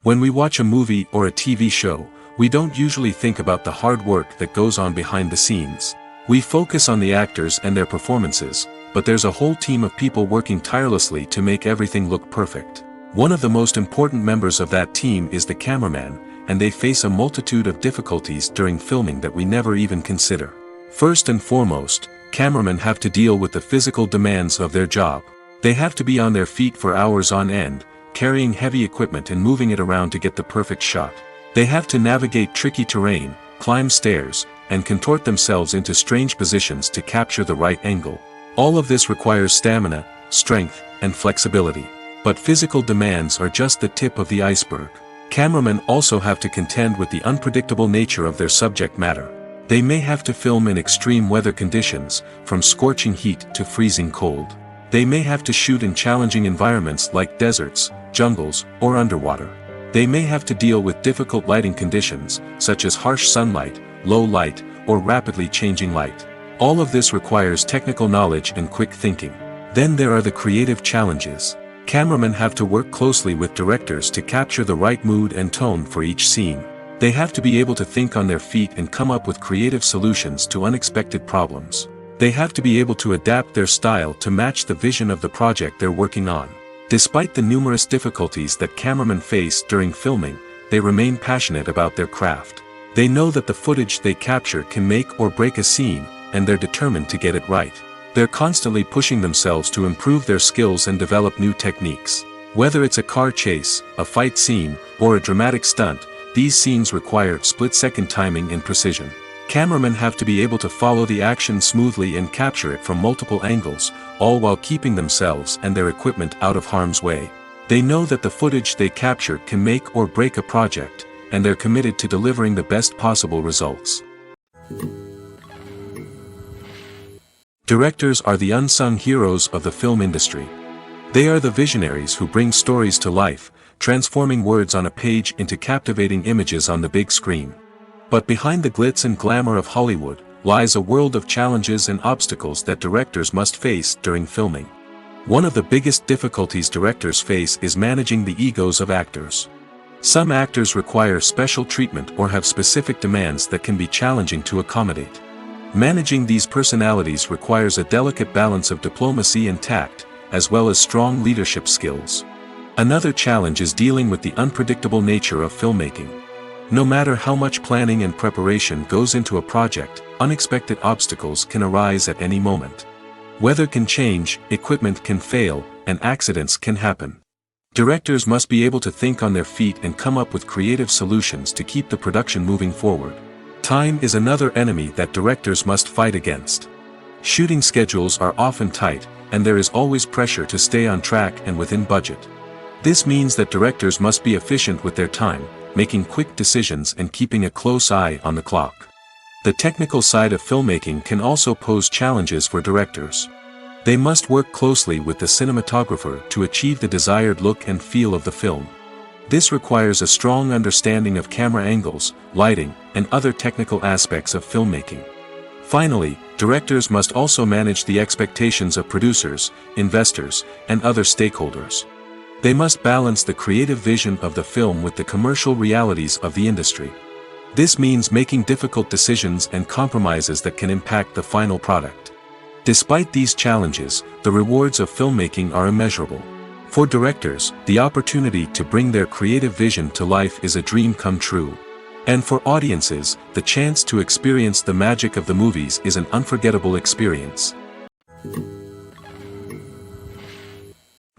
When we watch a movie or a TV show, we don't usually think about the hard work that goes on behind the scenes. We focus on the actors and their performances, but there's a whole team of people working tirelessly to make everything look perfect. One of the most important members of that team is the cameraman, and they face a multitude of difficulties during filming that we never even consider. First and foremost, cameramen have to deal with the physical demands of their job. They have to be on their feet for hours on end, carrying heavy equipment and moving it around to get the perfect shot. They have to navigate tricky terrain, climb stairs, and contort themselves into strange positions to capture the right angle. All of this requires stamina, strength, and flexibility. But physical demands are just the tip of the iceberg. Cameramen also have to contend with the unpredictable nature of their subject matter. They may have to film in extreme weather conditions, from scorching heat to freezing cold. They may have to shoot in challenging environments like deserts, jungles, or underwater. They may have to deal with difficult lighting conditions, such as harsh sunlight, low light, or rapidly changing light. All of this requires technical knowledge and quick thinking. Then there are the creative challenges. Cameramen have to work closely with directors to capture the right mood and tone for each scene. They have to be able to think on their feet and come up with creative solutions to unexpected problems. They have to be able to adapt their style to match the vision of the project they're working on. Despite the numerous difficulties that cameramen face during filming, they remain passionate about their craft. They know that the footage they capture can make or break a scene, and they're determined to get it right. They're constantly pushing themselves to improve their skills and develop new techniques. Whether it's a car chase, a fight scene, or a dramatic stunt, these scenes require split-second timing and precision. Cameramen have to be able to follow the action smoothly and capture it from multiple angles, all while keeping themselves and their equipment out of harm's way. They know that the footage they capture can make or break a project, and they're committed to delivering the best possible results. Directors are the unsung heroes of the film industry. They are the visionaries who bring stories to life, transforming words on a page into captivating images on the big screen. But behind the glitz and glamour of Hollywood lies a world of challenges and obstacles that directors must face during filming. One of the biggest difficulties directors face is managing the egos of actors. Some actors require special treatment or have specific demands that can be challenging to accommodate. Managing these personalities requires a delicate balance of diplomacy and tact, as well as strong leadership skills. Another challenge is dealing with the unpredictable nature of filmmaking. No matter how much planning and preparation goes into a project, unexpected obstacles can arise at any moment. Weather can change, equipment can fail, and accidents can happen. Directors must be able to think on their feet and come up with creative solutions to keep the production moving forward. Time is another enemy that directors must fight against. Shooting schedules are often tight, and there is always pressure to stay on track and within budget. This means that directors must be efficient with their time, making quick decisions and keeping a close eye on the clock. The technical side of filmmaking can also pose challenges for directors. They must work closely with the cinematographer to achieve the desired look and feel of the film. This requires a strong understanding of camera angles, lighting, and other technical aspects of filmmaking. Finally, directors must also manage the expectations of producers, investors, and other stakeholders. They must balance the creative vision of the film with the commercial realities of the industry. This means making difficult decisions and compromises that can impact the final product. Despite these challenges, the rewards of filmmaking are immeasurable. For directors, the opportunity to bring their creative vision to life is a dream come true. And for audiences, the chance to experience the magic of the movies is an unforgettable experience.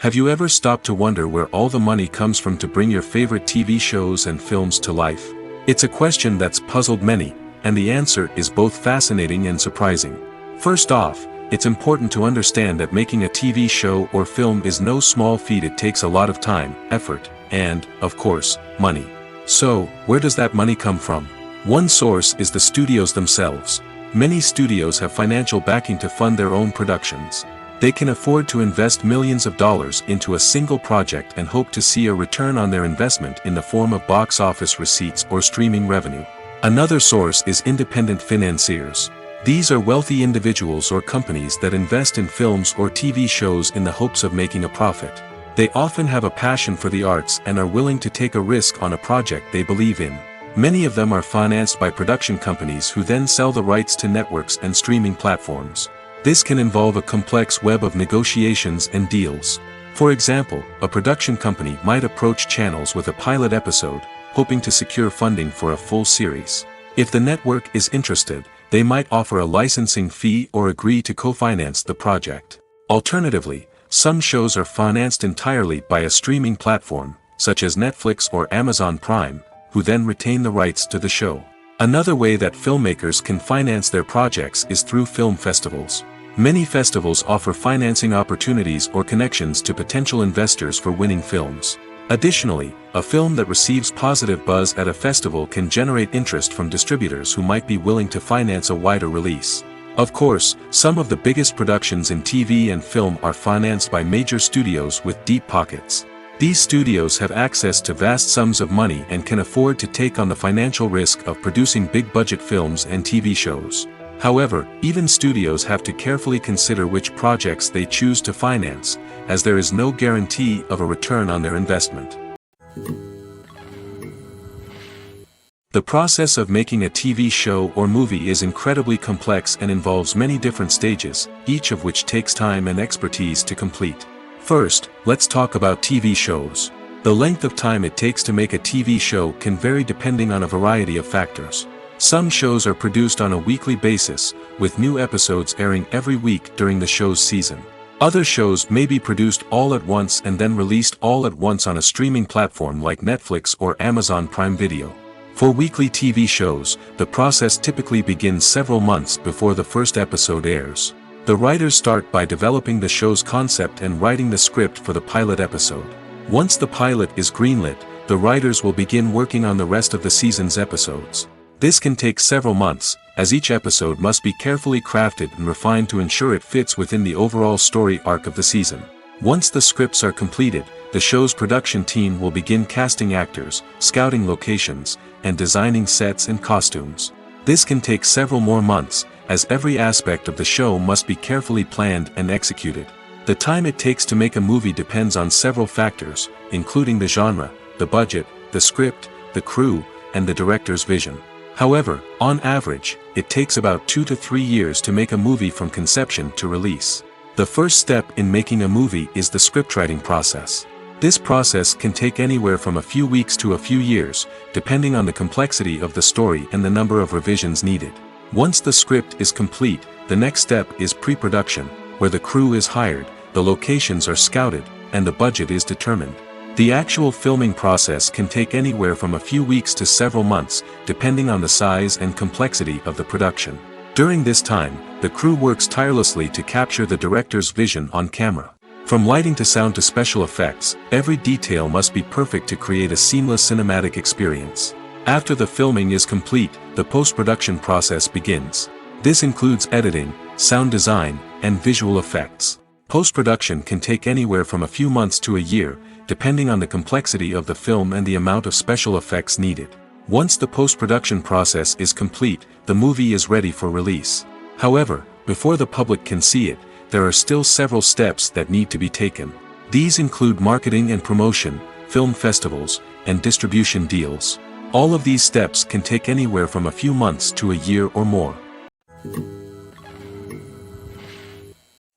Have you ever stopped to wonder where all the money comes from to bring your favorite TV shows and films to life? It's a question that's puzzled many, and the answer is both fascinating and surprising. First off, it's important to understand that making a TV show or film is no small feat. It takes a lot of time, effort, and, of course, money. So, where does that money come from? One source is the studios themselves. Many studios have financial backing to fund their own productions. They can afford to invest millions of dollars into a single project and hope to see a return on their investment in the form of box office receipts or streaming revenue. Another source is independent financiers. These are wealthy individuals or companies that invest in films or TV shows in the hopes of making a profit. They often have a passion for the arts and are willing to take a risk on a project they believe in. Many of them are financed by production companies who then sell the rights to networks and streaming platforms. This can involve a complex web of negotiations and deals. For example, a production company might approach channels with a pilot episode, hoping to secure funding for a full series. If the network is interested, they might offer a licensing fee or agree to co-finance the project. Alternatively, some shows are financed entirely by a streaming platform, such as Netflix or Amazon Prime, who then retain the rights to the show. Another way that filmmakers can finance their projects is through film festivals. Many festivals offer financing opportunities or connections to potential investors for winning films. Additionally, a film that receives positive buzz at a festival can generate interest from distributors who might be willing to finance a wider release. Of course, some of the biggest productions in TV and film are financed by major studios with deep pockets. These studios have access to vast sums of money and can afford to take on the financial risk of producing big-budget films and TV shows. However, even studios have to carefully consider which projects they choose to finance, as there is no guarantee of a return on their investment. The process of making a TV show or movie is incredibly complex and involves many different stages, each of which takes time and expertise to complete. First, let's talk about TV shows. The length of time it takes to make a TV show can vary depending on a variety of factors. Some shows are produced on a weekly basis, with new episodes airing every week during the show's season. Other shows may be produced all at once and then released all at once on a streaming platform like Netflix or Amazon Prime Video. For weekly TV shows, the process typically begins several months before the first episode airs. The writers start by developing the show's concept and writing the script for the pilot episode. Once the pilot is greenlit, the writers will begin working on the rest of the season's episodes. This can take several months, as each episode must be carefully crafted and refined to ensure it fits within the overall story arc of the season. Once the scripts are completed, the show's production team will begin casting actors, scouting locations, and designing sets and costumes. This can take several more months, as every aspect of the show must be carefully planned and executed. The time it takes to make a movie depends on several factors, including the genre, the budget, the script, the crew, and the director's vision. However, on average, it takes about 2 to 3 years to make a movie from conception to release. The first step in making a movie is the scriptwriting process. This process can take anywhere from a few weeks to a few years, depending on the complexity of the story and the number of revisions needed. Once the script is complete, the next step is pre-production, where the crew is hired, the locations are scouted, and the budget is determined. The actual filming process can take anywhere from a few weeks to several months, depending on the size and complexity of the production. During this time, the crew works tirelessly to capture the director's vision on camera. From lighting to sound to special effects, every detail must be perfect to create a seamless cinematic experience. After the filming is complete, the post-production process begins. This includes editing, sound design, and visual effects. Post-production can take anywhere from a few months to a year, depending on the complexity of the film and the amount of special effects needed. Once the post-production process is complete, the movie is ready for release. However, before the public can see it, there are still several steps that need to be taken. These include marketing and promotion, film festivals, and distribution deals. All of these steps can take anywhere from a few months to a year or more.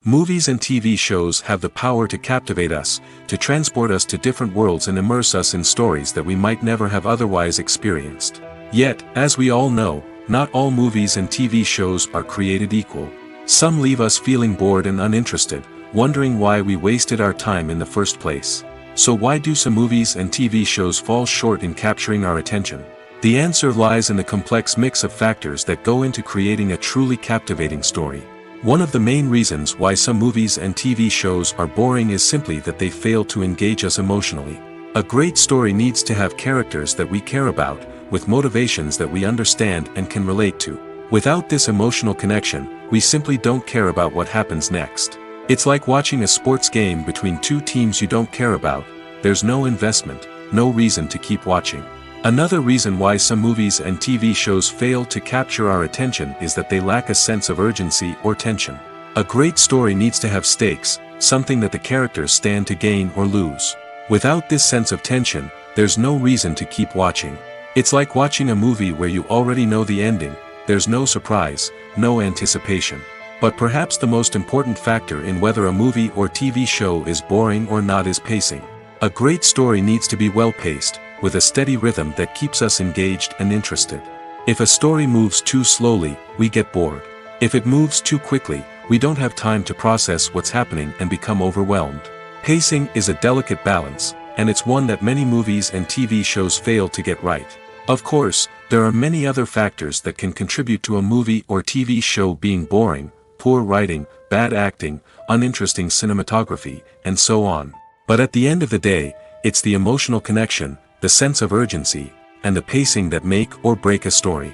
Movies and TV shows have the power to captivate us, to transport us to different worlds and immerse us in stories that we might never have otherwise experienced. Yet, as we all know, not all movies and TV shows are created equal. Some leave us feeling bored and uninterested, wondering why we wasted our time in the first place. So why do some movies and TV shows fall short in capturing our attention? The answer lies in the complex mix of factors that go into creating a truly captivating story. One of the main reasons why some movies and TV shows are boring is simply that they fail to engage us emotionally. A great story needs to have characters that we care about, with motivations that we understand and can relate to. Without this emotional connection, we simply don't care about what happens next. It's like watching a sports game between two teams you don't care about. There's no investment, no reason to keep watching. Another reason why some movies and TV shows fail to capture our attention is that they lack a sense of urgency or tension. A great story needs to have stakes, something that the characters stand to gain or lose. Without this sense of tension, there's no reason to keep watching. It's like watching a movie where you already know the ending. There's no surprise, no anticipation. But perhaps the most important factor in whether a movie or TV show is boring or not is pacing. A great story needs to be well-paced, with a steady rhythm that keeps us engaged and interested. If a story moves too slowly, we get bored. If it moves too quickly, we don't have time to process what's happening and become overwhelmed. Pacing is a delicate balance, and it's one that many movies and TV shows fail to get right. Of course, there are many other factors that can contribute to a movie or TV show being boring: poor writing, bad acting, uninteresting cinematography, and so on. But at the end of the day, it's the emotional connection, the sense of urgency, and the pacing that make or break a story.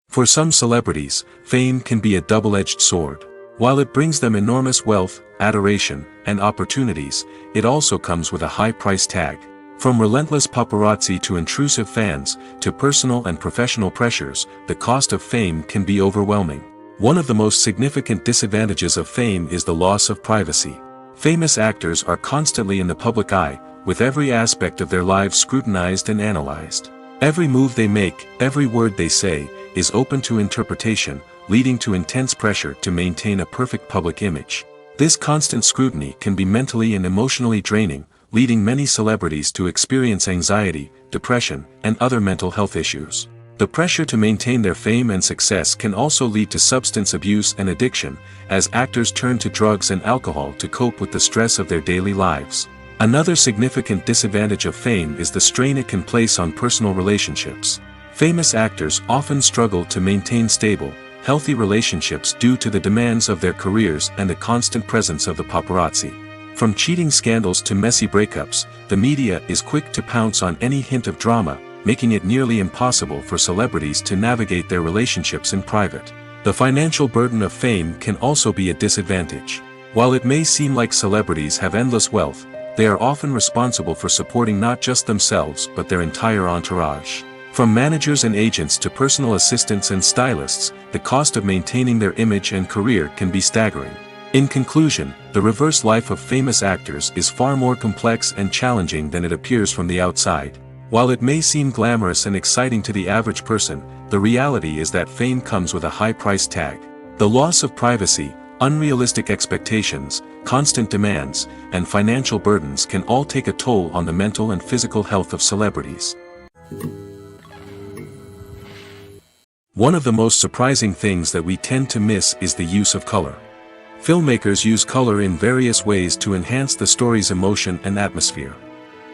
For some celebrities, fame can be a double-edged sword. While it brings them enormous wealth, adoration, and opportunities, it also comes with a high price tag. From relentless paparazzi to intrusive fans, to personal and professional pressures, the cost of fame can be overwhelming. One of the most significant disadvantages of fame is the loss of privacy. Famous actors are constantly in the public eye, with every aspect of their lives scrutinized and analyzed. Every move they make, every word they say, is open to interpretation, leading to intense pressure to maintain a perfect public image. This constant scrutiny can be mentally and emotionally draining, leading many celebrities to experience anxiety, depression, and other mental health issues. The pressure to maintain their fame and success can also lead to substance abuse and addiction, as actors turn to drugs and alcohol to cope with the stress of their daily lives. Another significant disadvantage of fame is the strain it can place on personal relationships. Famous actors often struggle to maintain stable, healthy relationships due to the demands of their careers and the constant presence of the paparazzi. From cheating scandals to messy breakups, the media is quick to pounce on any hint of drama, making it nearly impossible for celebrities to navigate their relationships in private. The financial burden of fame can also be a disadvantage. While it may seem like celebrities have endless wealth, they are often responsible for supporting not just themselves but their entire entourage. From managers and agents to personal assistants and stylists, the cost of maintaining their image and career can be staggering. In conclusion, the reverse life of famous actors is far more complex and challenging than it appears from the outside. While it may seem glamorous and exciting to the average person, the reality is that fame comes with a high price tag. The loss of privacy, unrealistic expectations, constant demands, and financial burdens can all take a toll on the mental and physical health of celebrities. One of the most surprising things that we tend to miss is the use of color. Filmmakers use color in various ways to enhance the story's emotion and atmosphere.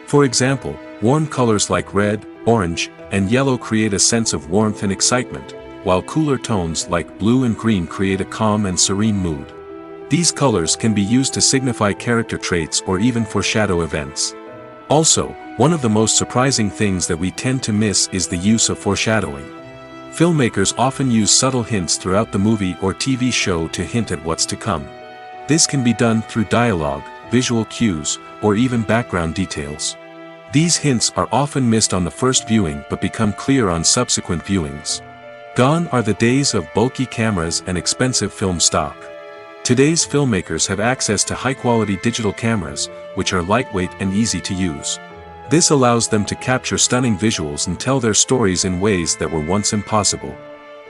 For example, warm colors like red, orange, and yellow create a sense of warmth and excitement, while cooler tones like blue and green create a calm and serene mood. These colors can be used to signify character traits or even foreshadow events. Also, one of the most surprising things that we tend to miss is the use of foreshadowing. Filmmakers often use subtle hints throughout the movie or TV show to hint at what's to come. This can be done through dialogue, visual cues, or even background details. These hints are often missed on the first viewing but become clear on subsequent viewings. Gone are the days of bulky cameras and expensive film stock. Today's filmmakers have access to high-quality digital cameras, which are lightweight and easy to use. This allows them to capture stunning visuals and tell their stories in ways that were once impossible.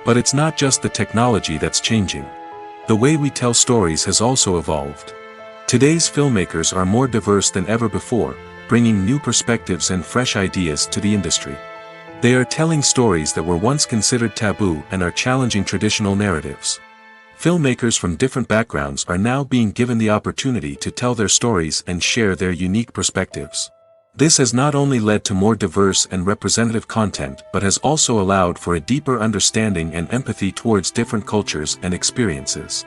But it's not just the technology that's changing. The way we tell stories has also evolved. Today's filmmakers are more diverse than ever before, bringing new perspectives and fresh ideas to the industry. They are telling stories that were once considered taboo and are challenging traditional narratives. Filmmakers from different backgrounds are now being given the opportunity to tell their stories and share their unique perspectives. This has not only led to more diverse and representative content but has also allowed for a deeper understanding and empathy towards different cultures and experiences.